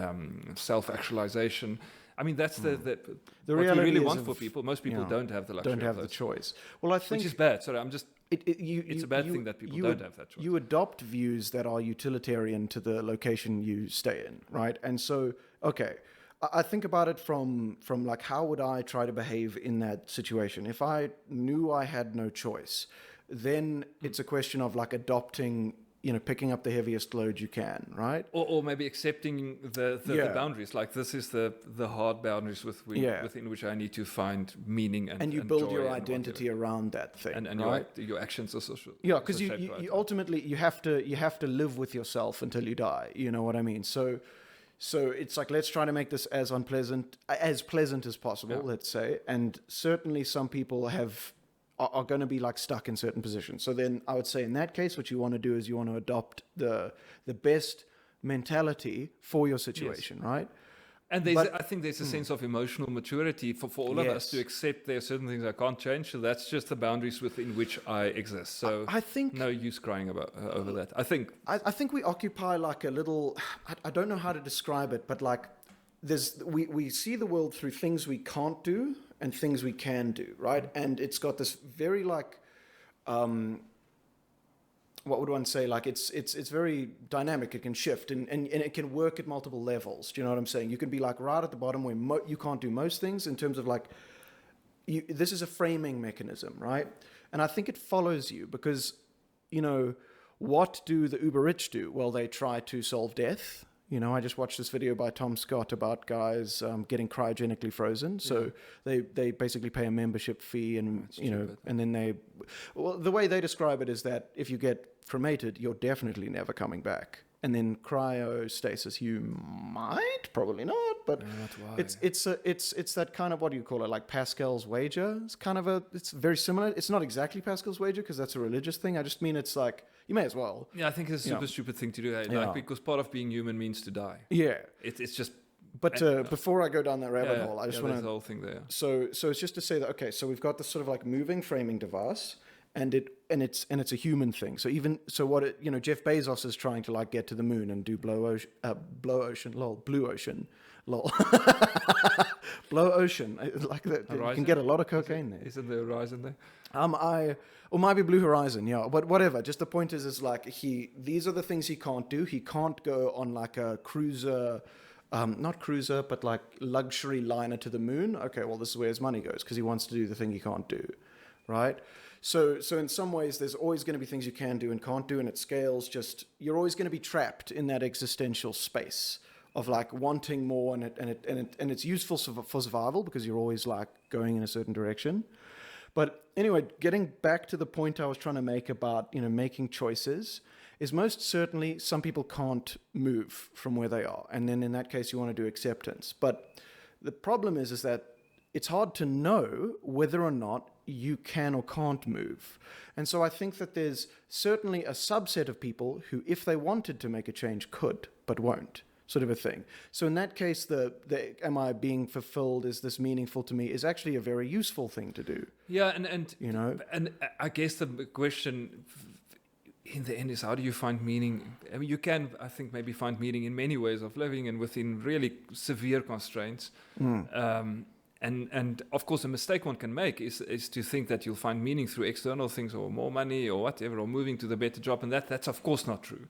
self-actualization. I mean, that's the what we really want for people. Most people don't have the luxury. Don't have the choice. Well, I think which is bad. Sorry, I'm just. It's a bad thing that people don't have that choice. You adopt views that are utilitarian to the location you stay in, right? And so, I think about it from like, how would I try to behave in that situation? If I knew I had no choice, then it's a question of like adopting, picking up the heaviest load you can, right? Or maybe accepting the boundaries. Like, this is the hard boundaries within which I need to find meaning and you build your identity around that thing, and right? your actions are social. Yeah, because you ultimately you have to live with yourself until you die. You know what I mean? So it's like, let's try to make this as pleasant as possible. Let's say, and certainly some people are going to be like stuck in certain positions. So then I would say in that case, what you want to do is you want to adopt the best mentality for your situation, right? And I think there's a sense of emotional maturity for all of us to accept there are certain things I can't change. So that's just the boundaries within which I exist. So I think no use crying about over that. I think we occupy like a little, I don't know how to describe it, but like we see the world through things we can't do and things we can do, right? And it's got this very like, what would one say? Like it's very dynamic. It can shift and it can work at multiple levels. Do you know what I'm saying? You can be like right at the bottom where you can't do most things in terms of like, this is a framing mechanism, right? And I think it follows you because, what do the uber rich do? Well, they try to solve death. I just watched this video by Tom Scott about guys getting cryogenically frozen. So they basically pay a membership fee and, and then the way they describe it is that if you get cremated, you're definitely never coming back. And then cryostasis, you might, probably not, but it's that kind of, what do you call it? Like Pascal's wager. It's very similar. It's not exactly Pascal's wager because that's a religious thing. I just mean it's like, you may as well. Yeah, I think it's a super stupid thing to do. Like, because part of being human means to die. Yeah. It's just. But before I go down that rabbit hole, I just want to. The whole thing there. So it's just to say that, so we've got this sort of like moving framing device, and it's a human thing. So Jeff Bezos is trying to like get to the moon and do blue ocean, lol, blow ocean, like that. Horizon? You can get a lot of cocaine there. Isn't there a horizon there? Or might be Blue Horizon, yeah. But whatever. Just the point is like these are the things he can't do. He can't go on like a cruiser, not cruiser, but like luxury liner to the moon. Okay, well, this is where his money goes because he wants to do the thing he can't do, right? So in some ways, there's always going to be things you can do and can't do, and it scales. Just you're always going to be trapped in that existential space of like wanting more, and it's useful for survival because you're always like going in a certain direction. But anyway, getting back to the point I was trying to make about making choices is most certainly some people can't move from where they are, and then in that case you want to do acceptance. But the problem is that it's hard to know whether or not you can or can't move. And so I think that there's certainly a subset of people who, if they wanted to make a change, could, but won't, sort of a thing. So in that case, the am I being fulfilled, is this meaningful to me, is actually a very useful thing to do. Yeah, and I guess the question in the end is, how do you find meaning? I mean, you can, I think, maybe find meaning in many ways of living and within really severe constraints. And of course, a mistake one can make is to think that you'll find meaning through external things or more money or whatever, or moving to the better job, and that's of course not true.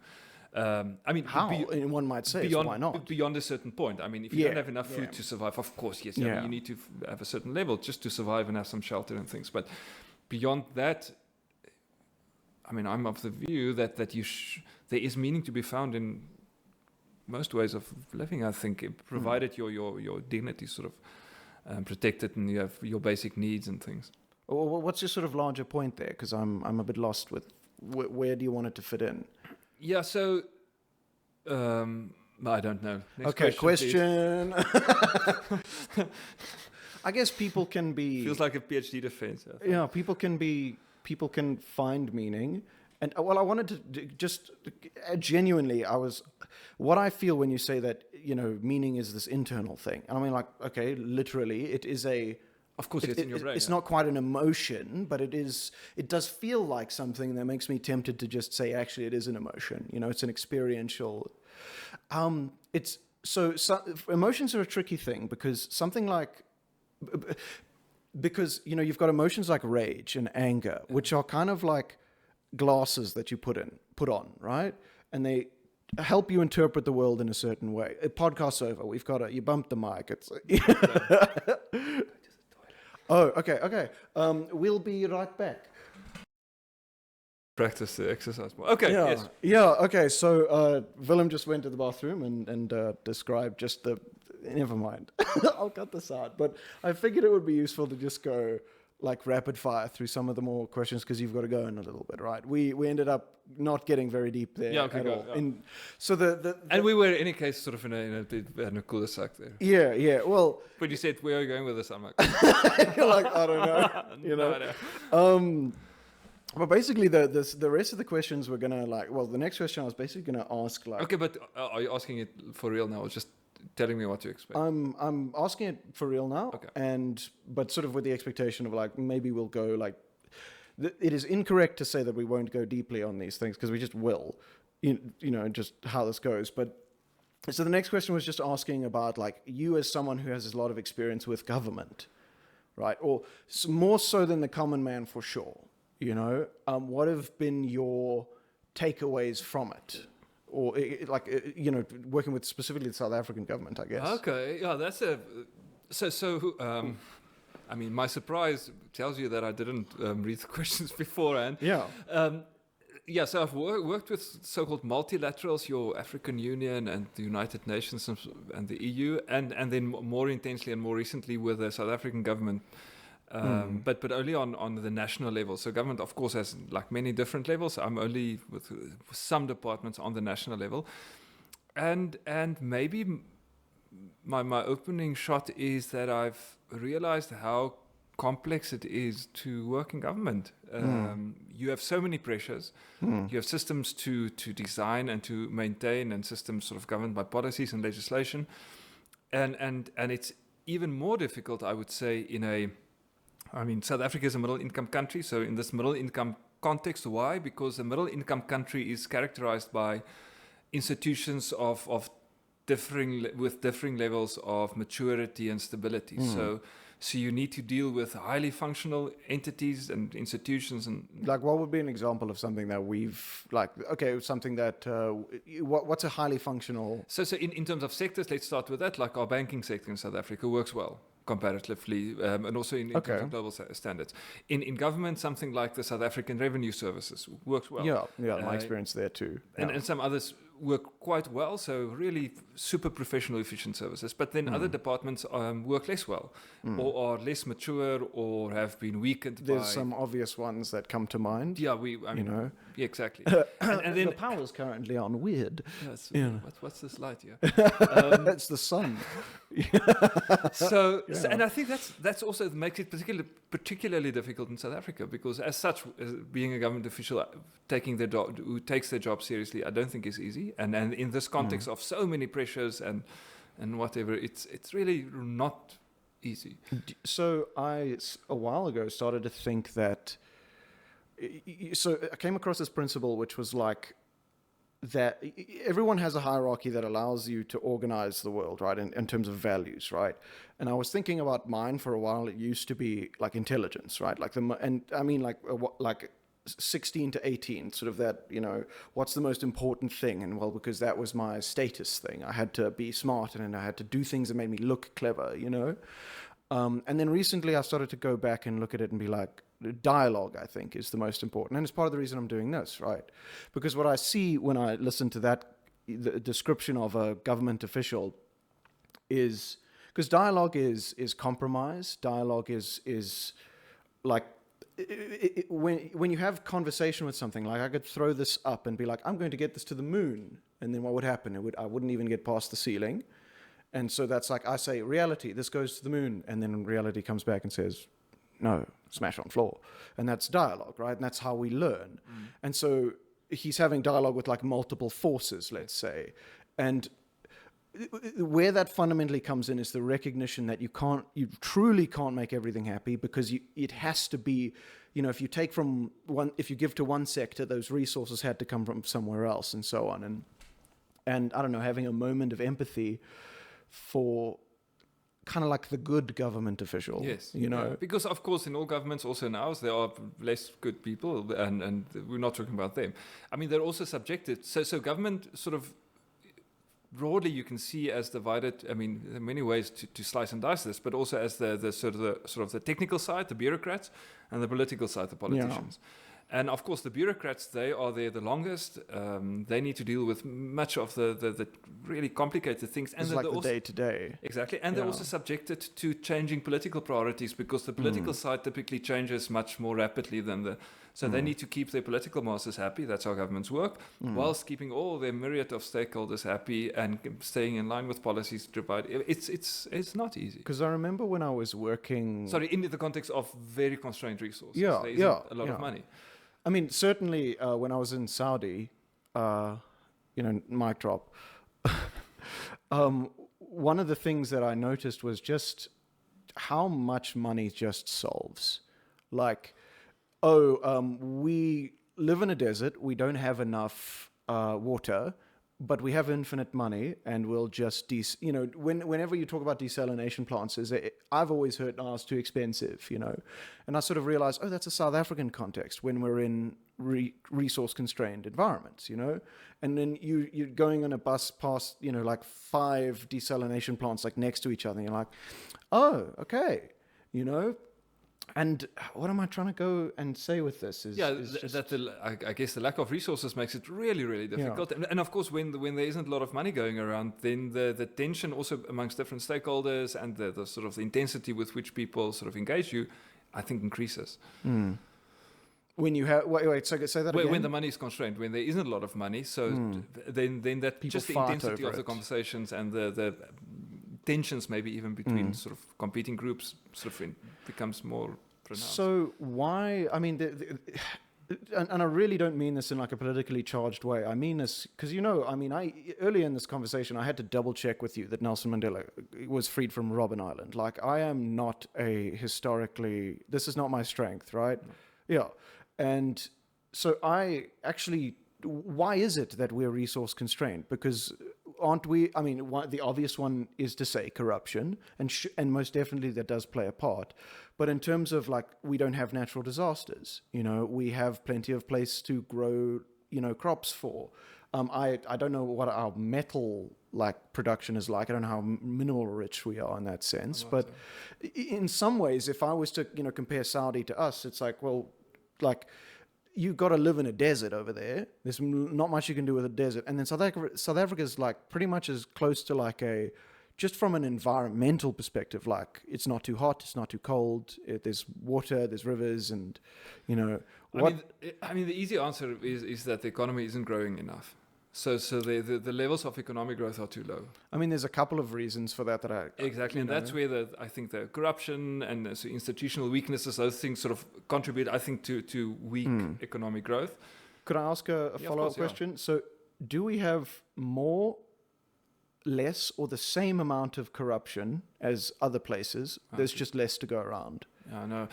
I mean, how? One might say, why not? Beyond a certain point. I mean, if you don't have enough food to survive, of course, yes, you need to have a certain level just to survive and have some shelter and things. But beyond that, I mean, I'm of the view that there is meaning to be found in most ways of living, I think, provided your dignity is sort of protected and you have your basic needs and things. Well, what's your sort of larger point there? Because I'm a bit lost with where do you want it to fit in? Yeah, so I don't know. Next question. I guess people can be... Feels like a PhD defense. Yeah, people can find meaning. And well, I wanted to just genuinely, what I feel when you say that, meaning is this internal thing. And I mean, like, okay, literally, it is of course, it's in your brain. It's not quite an emotion, but it does feel like something that makes me tempted to just say, actually, it is an emotion. It's an experiential. So emotions are a tricky thing because you've got emotions like rage and anger, which are kind of like glasses that you put on, right? And they help you interpret the world in a certain way. A podcast's over. You bumped the mic. It's. Oh, okay. We'll be right back. Practice the exercise more. Okay, yeah. yes. Yeah, okay. So Willem just went to the bathroom and described just the... Never mind. I'll cut this out. But I figured it would be useful to just go like rapid fire through some of the more questions because you've got to go in a little bit, right? We ended up not getting very deep there at all. Yeah. So and we were in any case sort of in a cul-de-sac there. Yeah. Well, but you said where are you going with this? I'm like, you're like, I don't know. No. But basically, the rest of the questions were gonna the next question I was basically gonna ask like. Okay, but are you asking it for real now, or just telling me what to expect? I'm asking it for real now, okay. But sort of with the expectation of like maybe we'll go like. It is incorrect to say that we won't go deeply on these things because we just will, just how this goes. But so the next question was just asking about like you as someone who has a lot of experience with government, right? Or more so than the common man for sure. What have been your takeaways from it? Or working with specifically the South African government, I guess. Okay, yeah, that's I mean, my surprise tells you that I didn't read the questions beforehand. Yeah. So I've worked with so-called multilaterals, your African Union and the United Nations and the EU, and then more intensely and more recently with the South African government. But only on the national level. So government, of course, has like many different levels. I'm only with some departments on the national level, and maybe my opening shot is that I've realized how complex it is to work in government. You have so many pressures. You have systems to design and to maintain, and systems sort of governed by policies and legislation, and it's even more difficult, I would say, South Africa is a middle-income country, so in this middle-income context, why? Because a middle-income country is characterized by institutions of differing levels of maturity and stability. So you need to deal with highly functional entities and institutions. And like, what would be an example of something that what's a highly functional? So in terms of sectors, let's start with that. Like our banking sector in South Africa works well. comparatively, and also in terms of global standards. In government, something like the South African Revenue Services works well. Yeah, my experience there too. And some others work quite well, so really super professional, efficient services. But then other departments work less well, or are less mature, or have been weakened. There's some obvious ones that come to mind. Yeah, yeah, exactly. and then the power's currently on weird. What's this light here? It's the sun. So, and I think that's also makes it particularly difficult in South Africa, because as such, as being a government official who takes their job seriously, I don't think is easy. And in this context of so many pressures and whatever, it's really not easy. So I, a while ago, started to think that. So I came across this principle, which was like that everyone has a hierarchy that allows you to organize the world, right, in terms of values, right? And I was thinking about mine for a while. It used to be like intelligence, right? Like 16 to 18, sort of that, what's the most important thing? And well, because that was my status thing. I had to be smart, and I had to do things that made me look clever, And then recently I started to go back and look at it and be like, dialogue, I think, is the most important. And it's part of the reason I'm doing this, right? Because what I see when I listen to the description of a government official is, because dialogue is compromise. Dialogue is like, when you have conversation with something, like I could throw this up and be like, I'm going to get this to the moon. And then what would happen? I wouldn't even get past the ceiling. And so that's like, I say, reality, this goes to the moon. And then reality comes back and says, no, smash on floor. And that's dialogue, right? And that's how we learn. And so he's having dialogue with like multiple forces, let's say. And where that fundamentally comes in is the recognition that you truly can't make everything happy, because it has to be, if you take from one, if you give to one sector, those resources had to come from somewhere else, and so on. And I don't know, having a moment of empathy for kind of like the good government official. Yes. Because of course in all governments, also in ours, there are less good people, and we're not talking about them. I mean, they're also subjected. So government sort of broadly you can see as divided. I mean, there are many ways to slice and dice this, but also as the sort of the technical side, the bureaucrats, and the political side, the politicians. And of course, the bureaucrats, they are there the longest. They need to deal with much of the really complicated things. And it's like the day-to-day. Exactly. And they're also subjected to changing political priorities, because the political side typically changes much more rapidly than the... So they need to keep their political masses happy. That's how governments work, whilst keeping all their myriad of stakeholders happy and staying in line with policies to provide. It's not easy. Because I remember when I was working... Sorry, in the context of very constrained resources. There isn't a lot of money. I mean, certainly when I was in Saudi, mic drop, one of the things that I noticed was just how much money just solves. Like, we live in a desert, we don't have enough water, but we have infinite money, and we'll just whenever you talk about desalination plants, I've always heard, it's too expensive, and I sort of realized, that's a South African context when we're in resource constrained environments, and then you're going on a bus past like 5 desalination plants like next to each other, and you're like, oh, okay, And what am I trying to go and say with this? I guess the lack of resources makes it really, really difficult. Yeah. And of course, when there isn't a lot of money going around, then the tension also amongst different stakeholders and the sort of the intensity with which people sort of engage you, I think, increases. When you have say that again. When the money is constrained, when there isn't a lot of money, so then that people just the intensity of the conversations and the tensions, maybe even between sort of competing groups, sort of becomes more pronounced. So why? I mean, and I really don't mean this in like a politically charged way. I mean this because earlier in this conversation, I had to double check with you that Nelson Mandela was freed from Robben Island. Like, I am not this is not my strength, right? No. Yeah, and so why is it that we're resource constrained? Because aren't we? I mean, the obvious one is to say corruption, and most definitely that does play a part. But in terms of like, we don't have natural disasters. We have plenty of place to grow, crops for. I don't know what our metal production is like. I don't know how mineral rich we are in that sense. But in some ways, if I was to compare Saudi to us, it's like, well, you've got to live in a desert over there. There's not much you can do with a desert. And then South Africa is pretty much as close to just from an environmental perspective, it's not too hot, it's not too cold. There's water, there's rivers, and I mean, the easy answer is that the economy isn't growing enough. So the levels of economic growth are too low. I mean, there's a couple of reasons for that exactly, and that's where I think the corruption and so institutional weaknesses, those things sort of contribute, I think, to weak economic growth. Could I ask a follow-up question? Yeah. So, do we have more, less, or the same amount of corruption as other places? There's just less to go around. Yeah, I know.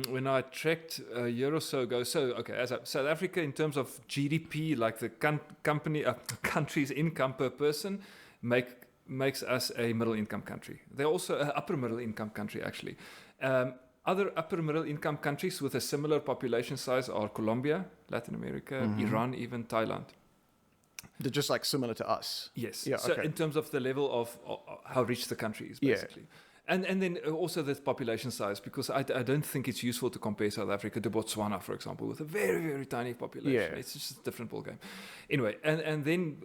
When I checked a year or so ago, South Africa, in terms of GDP, the country's income per person, makes us a middle-income country. They're also an upper middle-income country, actually. Other upper middle-income countries with a similar population size are Colombia, Latin America, Iran, even Thailand. They're just similar to us. Yes. Yeah, so in terms of the level of how rich the country is, basically. Yeah. And then also the population size, because I don't think it's useful to compare South Africa to Botswana, for example, with a very, very tiny population. Yeah. It's just a different ballgame. Anyway, and then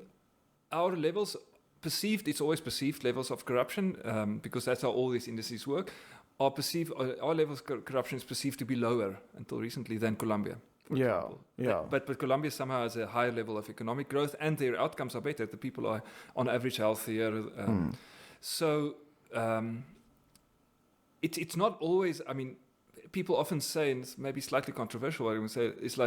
our levels it's always perceived levels of corruption, because that's how all these indices work, our levels of corruption is perceived to be lower until recently than Colombia. Yeah. But Colombia somehow has a higher level of economic growth, and their outcomes are better. The people are, on average, healthier. So... It's not always, I mean, people often say, and it's maybe slightly controversial, I would say, it's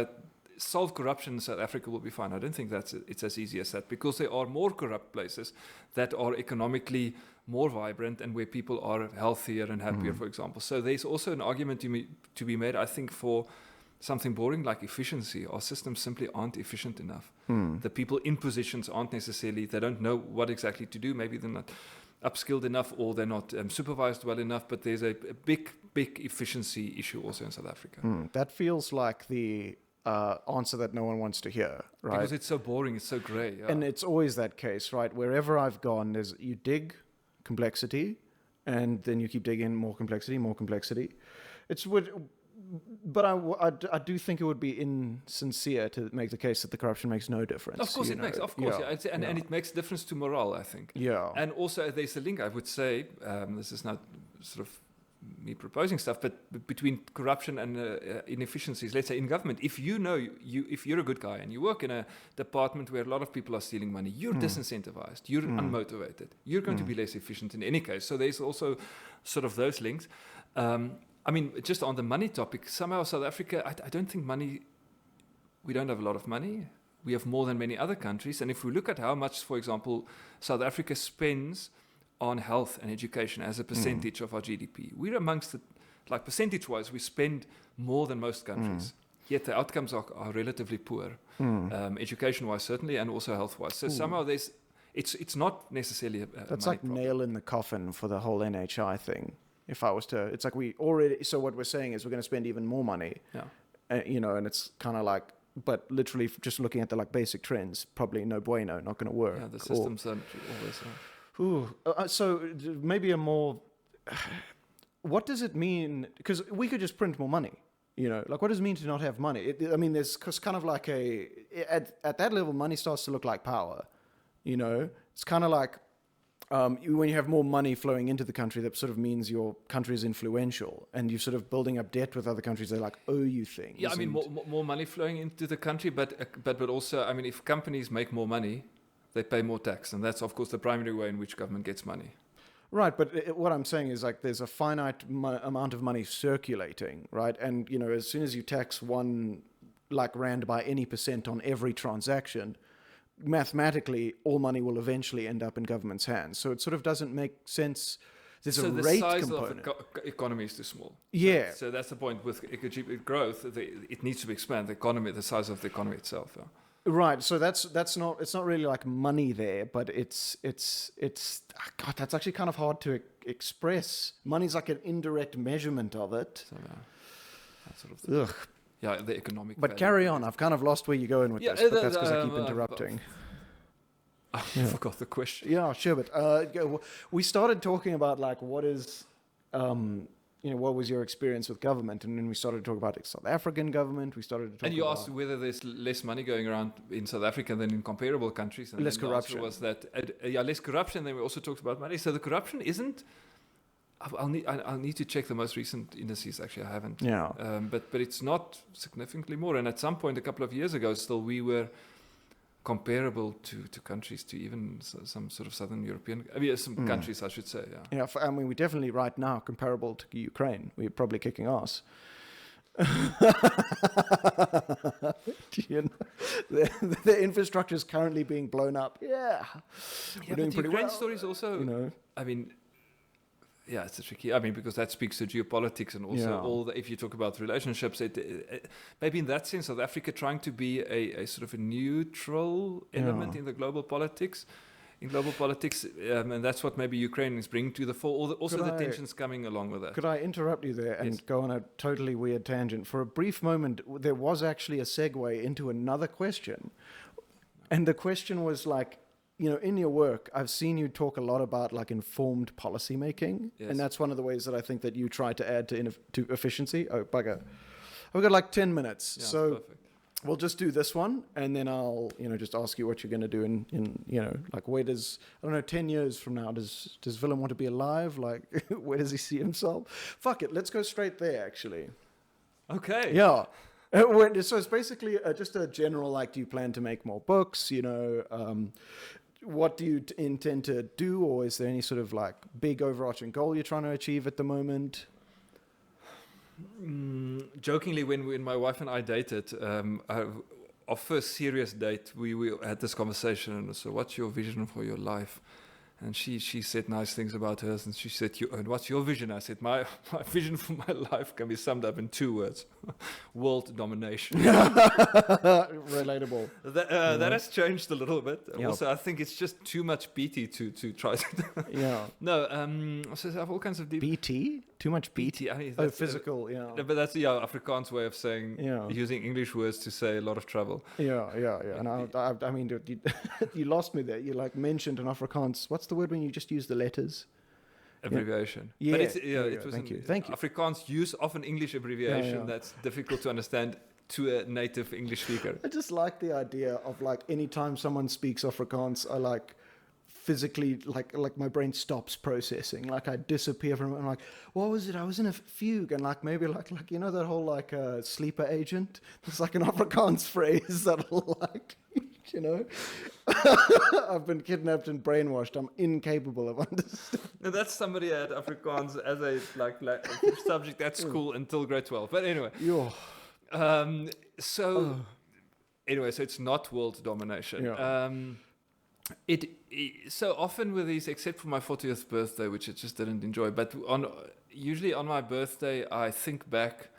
solve corruption in South Africa will be fine. I don't think it's as easy as that, because there are more corrupt places that are economically more vibrant and where people are healthier and happier, for example. So there's also an argument to be made, I think, for something boring like efficiency. Our systems simply aren't efficient enough. The people in positions aren't necessarily, they don't know what exactly to do. Maybe they're not upskilled enough, or they're not supervised well enough, but there's a big efficiency issue also in South Africa. That feels like the answer that no one wants to hear, right? Because it's so boring, it's so grey. Yeah. And it's always that case, right? Wherever I've gone, you dig complexity, and then you keep digging more complexity. But I do think it would be insincere to make the case that the corruption makes no difference. Of course it makes, yeah. And it makes difference to morale, I think. Yeah. And also there's a link, I would say, this is not sort of me proposing stuff, but between corruption and inefficiencies, let's say in government, if if you're a good guy and you work in a department where a lot of people are stealing money, you're disincentivized, you're unmotivated, you're going to be less efficient in any case. So there's also sort of those links. I mean, just on the money topic, somehow South Africa, I don't think we don't have a lot of money. We have more than many other countries. And if we look at how much, for example, South Africa spends on health and education as a percentage of our GDP, we're amongst the, percentage-wise, we spend more than most countries. Yet the outcomes are relatively poor, education-wise certainly, and also health-wise. So somehow it's not necessarily that's a like problem. Nail in the coffin for the whole NHI thing. If I was to, it's like so what we're saying is we're going to spend even more money, and it's kind of but literally just looking at the basic trends, probably no bueno, not going to work. Yeah, the systems don't always. So maybe what does it mean? Because we could just print more money, what does it mean to not have money? There's kind of at that level, money starts to look like power, it's kind of like, when you have more money flowing into the country, that sort of means your country is influential, and you're sort of building up debt with other countries. They owe you things. Yeah, more money flowing into the country, but also, if companies make more money, they pay more tax, and that's of course the primary way in which government gets money. Right, but what I'm saying is there's a finite amount of money circulating, right? And as soon as you tax one rand by any percent on every transaction, mathematically, all money will eventually end up in government's hands. So it sort of doesn't make sense. There's a rate component. So the size of the economy is too small. Yeah. So that's the point with growth. It needs to expand the economy, the size of the economy itself. Yeah. Right. So it's not really money there, but it's God, that's actually kind of hard to express. Money's like an indirect measurement of it. So, that sort of thing. Ugh. the economic. But value. carry on. I've kind of lost where you're going with this, but that's because I keep interrupting. I forgot the question. Yeah, sure. But we started talking about like what is, what was your experience with government, and then we started to talk about South African government. We started to talk. And you asked whether there's less money going around in South Africa than in comparable countries. And less corruption. The answer was that less corruption. Then we also talked about money. So the corruption isn't. I'll need to check the most recent indices. Actually, I haven't. Yeah. But it's not significantly more. And at some point, a couple of years ago, still we were comparable to countries, to even some sort of Southern European, countries, I should say. Yeah. Yeah. We're definitely right now comparable to Ukraine. We're probably kicking ass. The infrastructure is currently being blown up. Yeah. We're doing pretty well. Stories also. It's a tricky. Because that speaks to geopolitics and also if you talk about relationships, maybe in that sense, South Africa trying to be a sort of a neutral element in the global politics. And that's what maybe Ukraine is bringing to the fore. Also, the tensions coming along with that. Could I interrupt you there and go on a totally weird tangent? For a brief moment, there was actually a segue into another question, and the question was like, in your work, I've seen you talk a lot about like informed policy making, and that's one of the ways that I think that you try to add to efficiency. Oh, bugger! We've got like 10 minutes, so perfect. We'll just do this one, and then I'll just ask you what you're going to do in like where does 10 years from now does Willem want to be alive? Like where does he see himself? Fuck it, let's go straight there. Actually, okay, yeah. So it's basically just a general like, do you plan to make more books? What do you intend to do, or is there any sort of like big overarching goal you're trying to achieve at the moment? Jokingly, when my wife and I dated, our first serious date, we had this conversation, and so what's your vision for your life? And she said nice things about hers, and she said, and what's your vision? I said, my vision for my life can be summed up in 2 words: world domination. Relatable. That has changed a little bit. Yep. Also, I think it's just too much BT to try to. No, so I have all kinds of deep. BT? Too much BT? Physical, But that's the Afrikaans way of saying, using English words to say a lot of trouble. Yeah. And you lost me there. You like mentioned an Afrikaans. What's the word when you just use the letters? Abbreviation. Yeah. But it was Thank you. Afrikaans use of an English abbreviation that's difficult to understand to a native English speaker. I just like the idea of like anytime someone speaks Afrikaans, I like physically like my brain stops processing. Like I disappear from it. I'm like, what was it? I was in a fugue, and like maybe like that whole like sleeper agent. It's like an Afrikaans phrase that'll like. I've been kidnapped and brainwashed. I'm incapable of understanding. Now that's somebody at Afrikaans as a like subject at school until grade 12. But anyway, so it's not world domination. Yeah. It so often with these, except for my 40th birthday, which I just didn't enjoy. But usually on my birthday, I think back.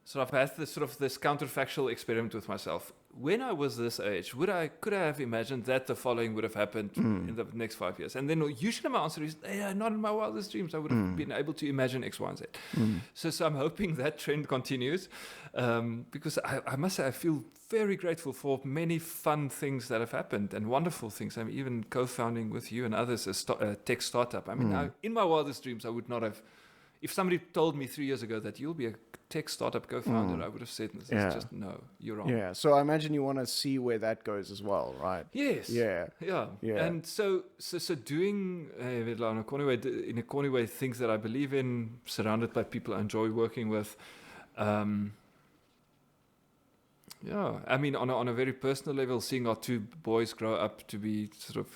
So I've had this counterfactual experiment with myself. When I was this age, could I have imagined that the following would have happened in the next 5 years? And then usually my answer is, not in my wildest dreams. I would have been able to imagine X, Y, and Z. So I'm hoping that trend continues, because I must say I feel very grateful for many fun things that have happened and wonderful things. I'm even co-founding with you and others a tech startup. In my wildest dreams, I would not have. If somebody told me 3 years ago that you'll be a tech startup co-founder, I would have said, just no, you're wrong. Yeah, so I imagine you want to see where that goes as well, right? Yes. Yeah. And so doing, in a corny way, things that I believe in, surrounded by people I enjoy working with. On a very personal level, seeing our 2 boys grow up to be sort of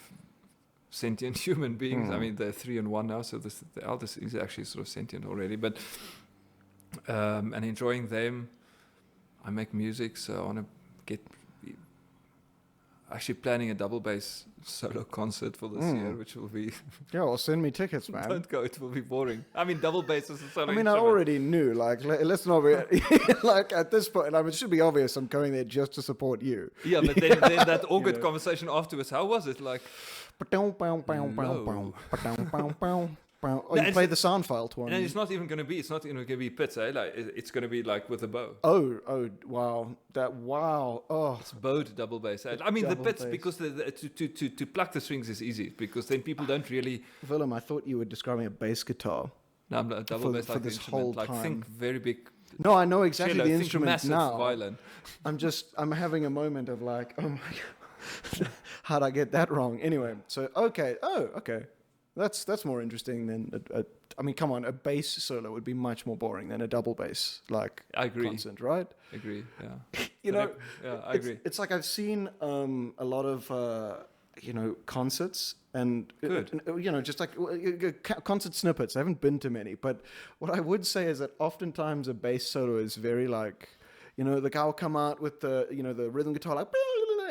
sentient human beings. They're 3 and 1 now, so the eldest is actually sort of sentient already. But and enjoying them. I make music, so I want to get. Actually, planning a double bass solo concert for this year, which will be. Well, send me tickets, man. Don't go; it will be boring. Double bass is a solo. I already knew. Like, let's not be like at this point. It should be obvious. I'm going there just to support you. Yeah, but then that awkward conversation afterwards. How was it? Like. Oh, you play the sound file to one. And it's not even going to be. It's not even going to be pits. Like it's going to be like with a bow. Oh, wow! Oh, it's bowed double bass. I mean the pits bass. because to pluck the strings is easy because then people don't really. Willem, I thought you were describing a bass guitar. No, I'm a double bass for like this the instrument. whole Like time. think very big. No, I know exactly cello, the think instrument massive now. violin. I'm having a moment of like, oh my god, how'd I get that wrong? Anyway, so okay. That's more interesting than I mean, come on, a bass solo would be much more boring than a double bass I agree. concert, right? I agree. Yeah. I agree. It's like I've seen a lot of concerts and just like concert snippets. I haven't been to many, but what I would say is that oftentimes a bass solo is very like, the guy will come out with the rhythm guitar like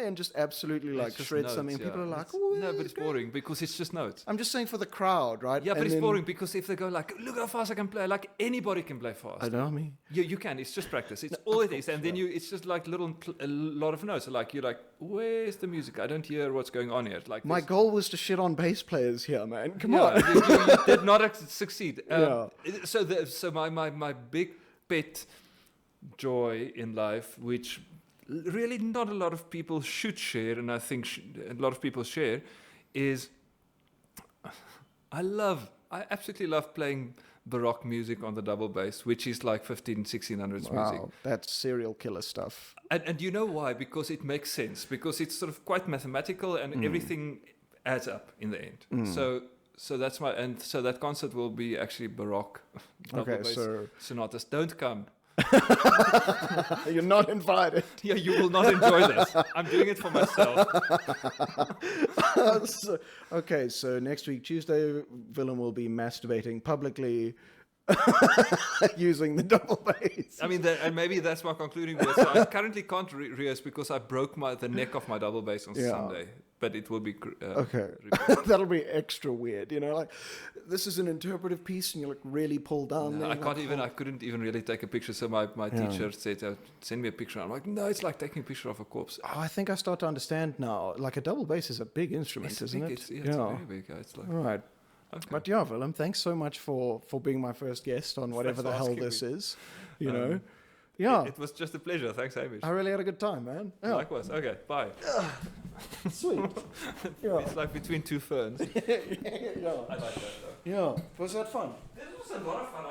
and just absolutely like shred notes, something. yeah. People are like, no, but it's boring because it's just notes. I'm just saying for the crowd, right? Yeah, but it's boring because if they go like, look how fast I can play, like anybody can play fast. I know me. You can. It's just practice. It's all it is, and then it's just like a lot of notes. Like you're like, where's the music? I don't hear what's going on here. Like my goal was to shit on bass players here, man. Come on. you did not succeed. So my big pet joy in life, which really not a lot of people should share, and I think a lot of people share, is I absolutely love playing Baroque music on the double bass, which is like 1600s music. That's serial killer stuff. And you know why? Because it makes sense. Because it's sort of quite mathematical, and everything adds up in the end. So that's so that concert will be actually Baroque double bass sonatas. Don't come. You're not invited. Yeah, you will not enjoy this. I'm doing it for myself. So next week, Tuesday, Willem will be masturbating publicly using the double bass. I mean, and maybe that's my concluding word. So I currently can't rehearse because I broke the neck of my double bass on Sunday. But it will be that'll be extra weird, like this is an interpretive piece and you're like really pulled down. No, I couldn't even really take a picture. So my teacher said, send me a picture. I'm like, no, it's like taking a picture of a corpse. Oh, I think I start to understand now. Like a double bass is a big instrument, isn't it? It's very big. It's like, right. Okay. But yeah, Willem, thanks so much for being my first guest on whatever the hell this is. Yeah. It was just a pleasure. Thanks, Hamish. I really had a good time, man. Yeah. Likewise. Okay, bye. Sweet. Yeah. It's like between two ferns. Yeah. I like that though. Yeah. Was that fun? This was a lot of fun.